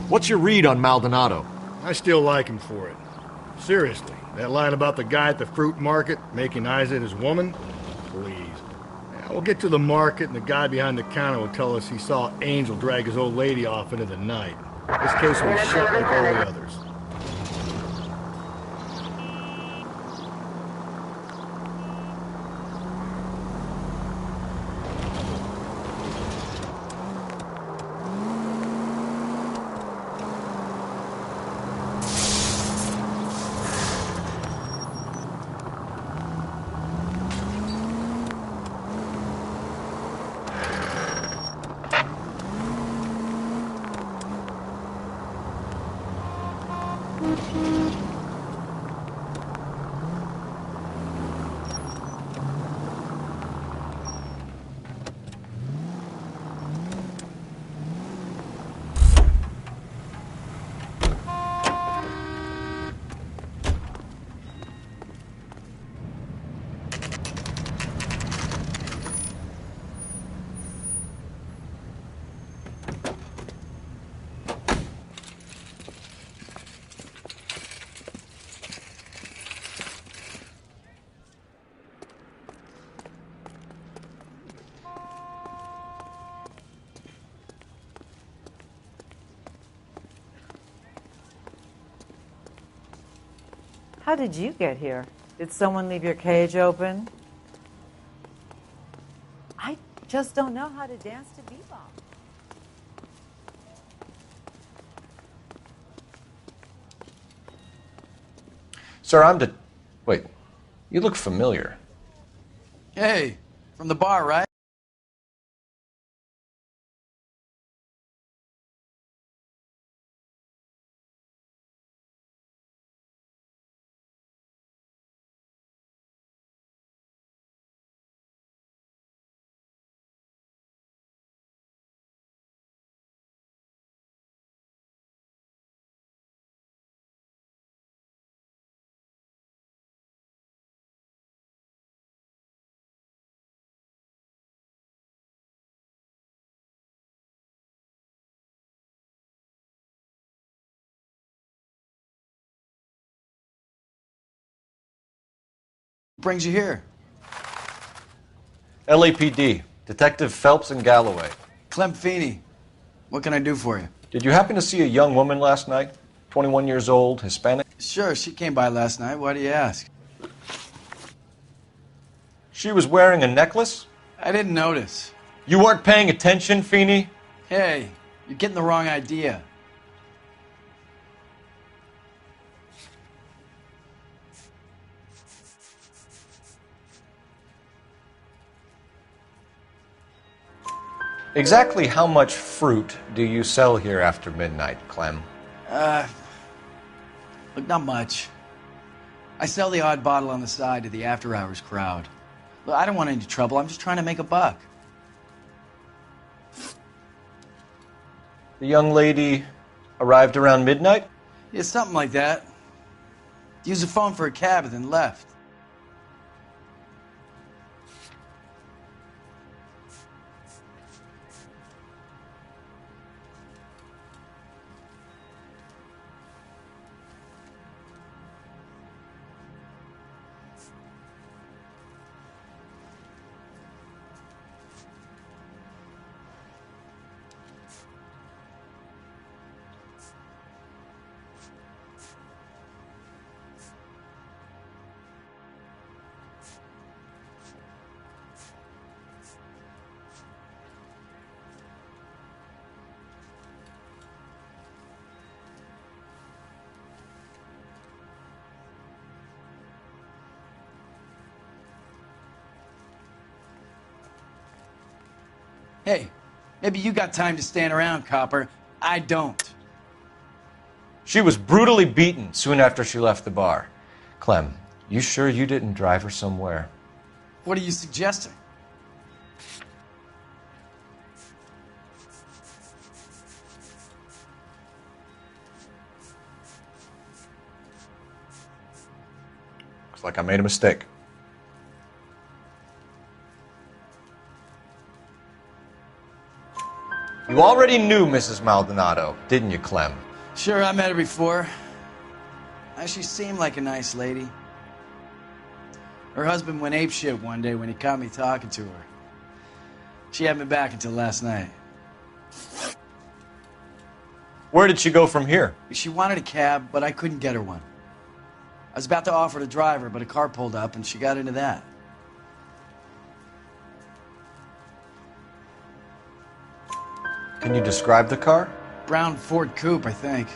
What's your read on Maldonado? I still like him for it. Seriously, that line about the guy at the fruit market making Isa his woman? Please. Yeah, we'll get to the market and the guy behind the counter will tell us he saw Angel drag his old lady off into the night. This case will be shut like all the others. How did you get here? Did someone leave your cage open? I just don't know how to dance to bebop. Sir, Wait, you look familiar. Hey, from the bar, right? Brings you here? LAPD, Detective Phelps and Galloway. Clem Feeney. What can I do for you? Did you happen to see a young woman last night? 21 years old, Hispanic? Sure, she came by last night. Why do you ask? She was wearing a necklace? I didn't notice. You weren't paying attention, Feeney? Hey, you're getting the wrong idea. Exactly how much fruit do you sell here after midnight, Clem? Look, not much. I sell the odd bottle on the side to the after-hours crowd. Look, I don't want any trouble. I'm just trying to make a buck. The young lady arrived around midnight? Yeah, something like that. Used the phone for a cab and then left. Hey, maybe you got time to stand around, copper. I don't. She was brutally beaten soon after she left the bar. Clem, you sure you didn't drive her somewhere? What are you suggesting? Looks like I made a mistake. You already knew Mrs. Maldonado, didn't you, Clem? Sure, I met her before. She seemed like a nice lady. Her husband went apeshit one day when he caught me talking to her. She had me back until last night. Where did she go from here? She wanted a cab, but I couldn't get her one. I was about to offer to drive her, but a car pulled up and she got into that. Can you describe the car? Brown Ford Coupe, I think.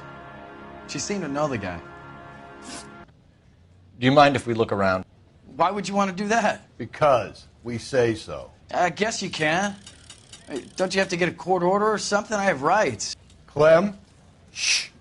She seemed to know the guy. Do you mind if we look around? Why would you want to do that? Because we say so. I guess you can. Hey, don't you have to get a court order or something? I have rights. Clem? Shh.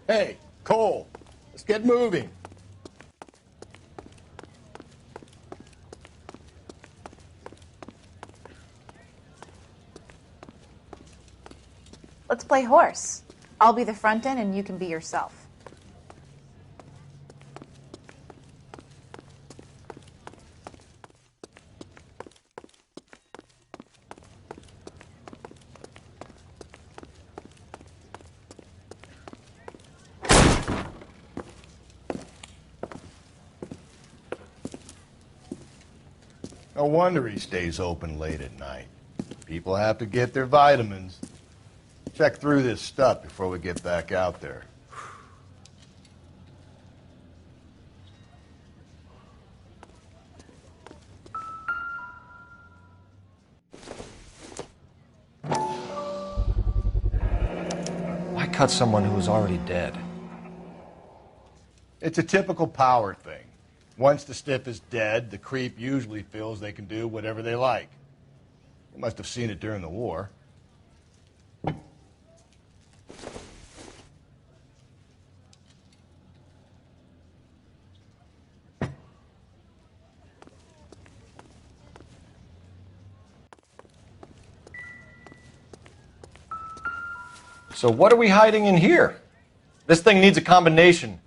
Hey, Cole, let's get moving. Let's play horse. I'll be the front end and you can be yourself. No wonder he stays open late at night. People have to get their vitamins. Check through this stuff before we get back out there. Why cut someone who was already dead? It's a typical power thing. Once the stiff is dead, the creep usually feels they can do whatever they like. You must have seen it during the war. So what are we hiding in here? This thing needs a combination.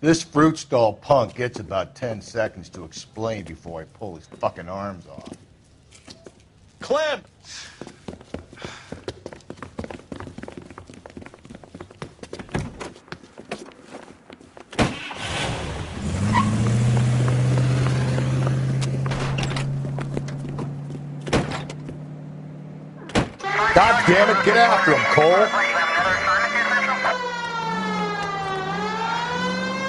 This fruit stall punk gets about 10 seconds to explain before I pull his fucking arms off. Clem! God damn it, get after him, Cole.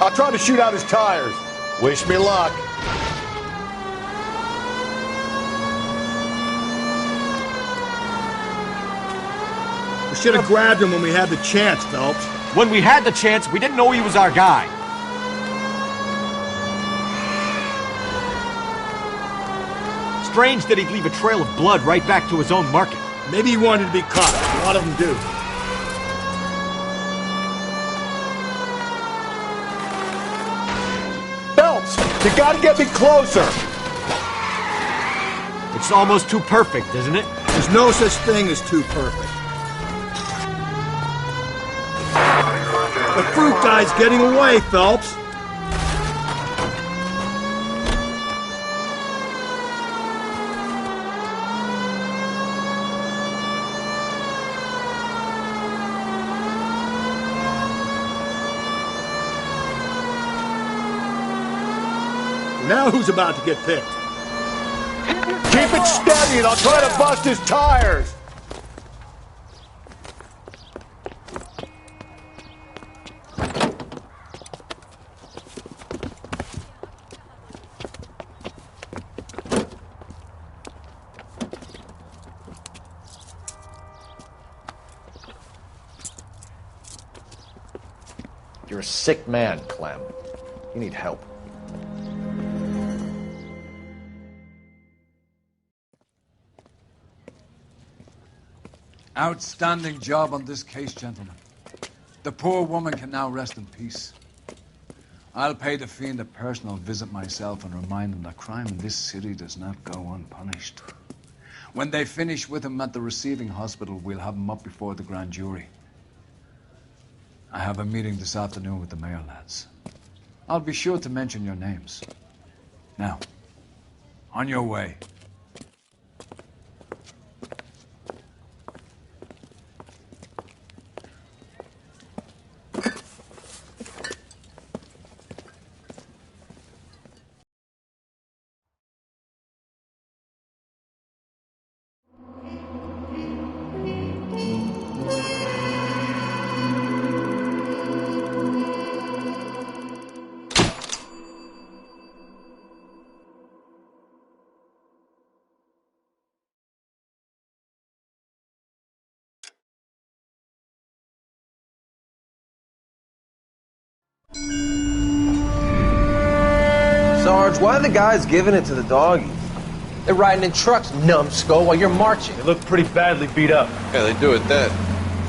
I'll try to shoot out his tires. Wish me luck. We should have grabbed him when we had the chance, Phelps. When we had the chance, we didn't know he was our guy. Strange that he'd leave a trail of blood right back to his own market. Maybe he wanted to be caught. A lot of them do. Phelps, you gotta get me closer. It's almost too perfect, isn't it? There's no such thing as too perfect. The fruit guy's getting away, Phelps. Now who's about to get picked? Keep it steady and I'll try to bust his tires. You're a sick man, Clem. You need help. Outstanding job on this case, gentlemen. The poor woman can now rest in peace. I'll pay the fiend a personal visit myself and remind him that crime in this city does not go unpunished. When they finish with him at the receiving hospital, we'll have him up before the grand jury. I have a meeting this afternoon with the mayor lads. I'll be sure to mention your names. Now, on your way. Sarge, why are the guys giving it to the doggies? They're riding in trucks, numbskull, while you're marching. They look pretty badly beat up. Yeah, they do at that.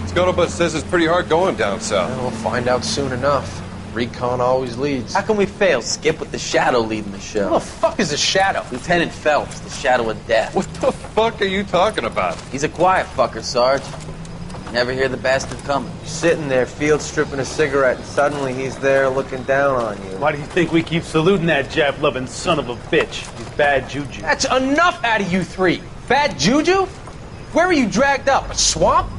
Scuttlebutt says it's pretty hard going down south. Well, we'll find out soon enough. Recon always leads. How can we fail? Skip with the Shadow leading the show. Who the fuck is a Shadow? Lieutenant Phelps, the Shadow of Death. What the fuck are you talking about? He's a quiet fucker, Sarge. Never hear the bastard coming. You're sitting there, field stripping a cigarette, and suddenly he's there looking down on you. Why do you think we keep saluting that Jap-loving son of a bitch? He's bad juju. That's enough out of you three. Bad juju? Where were you dragged up? A swamp?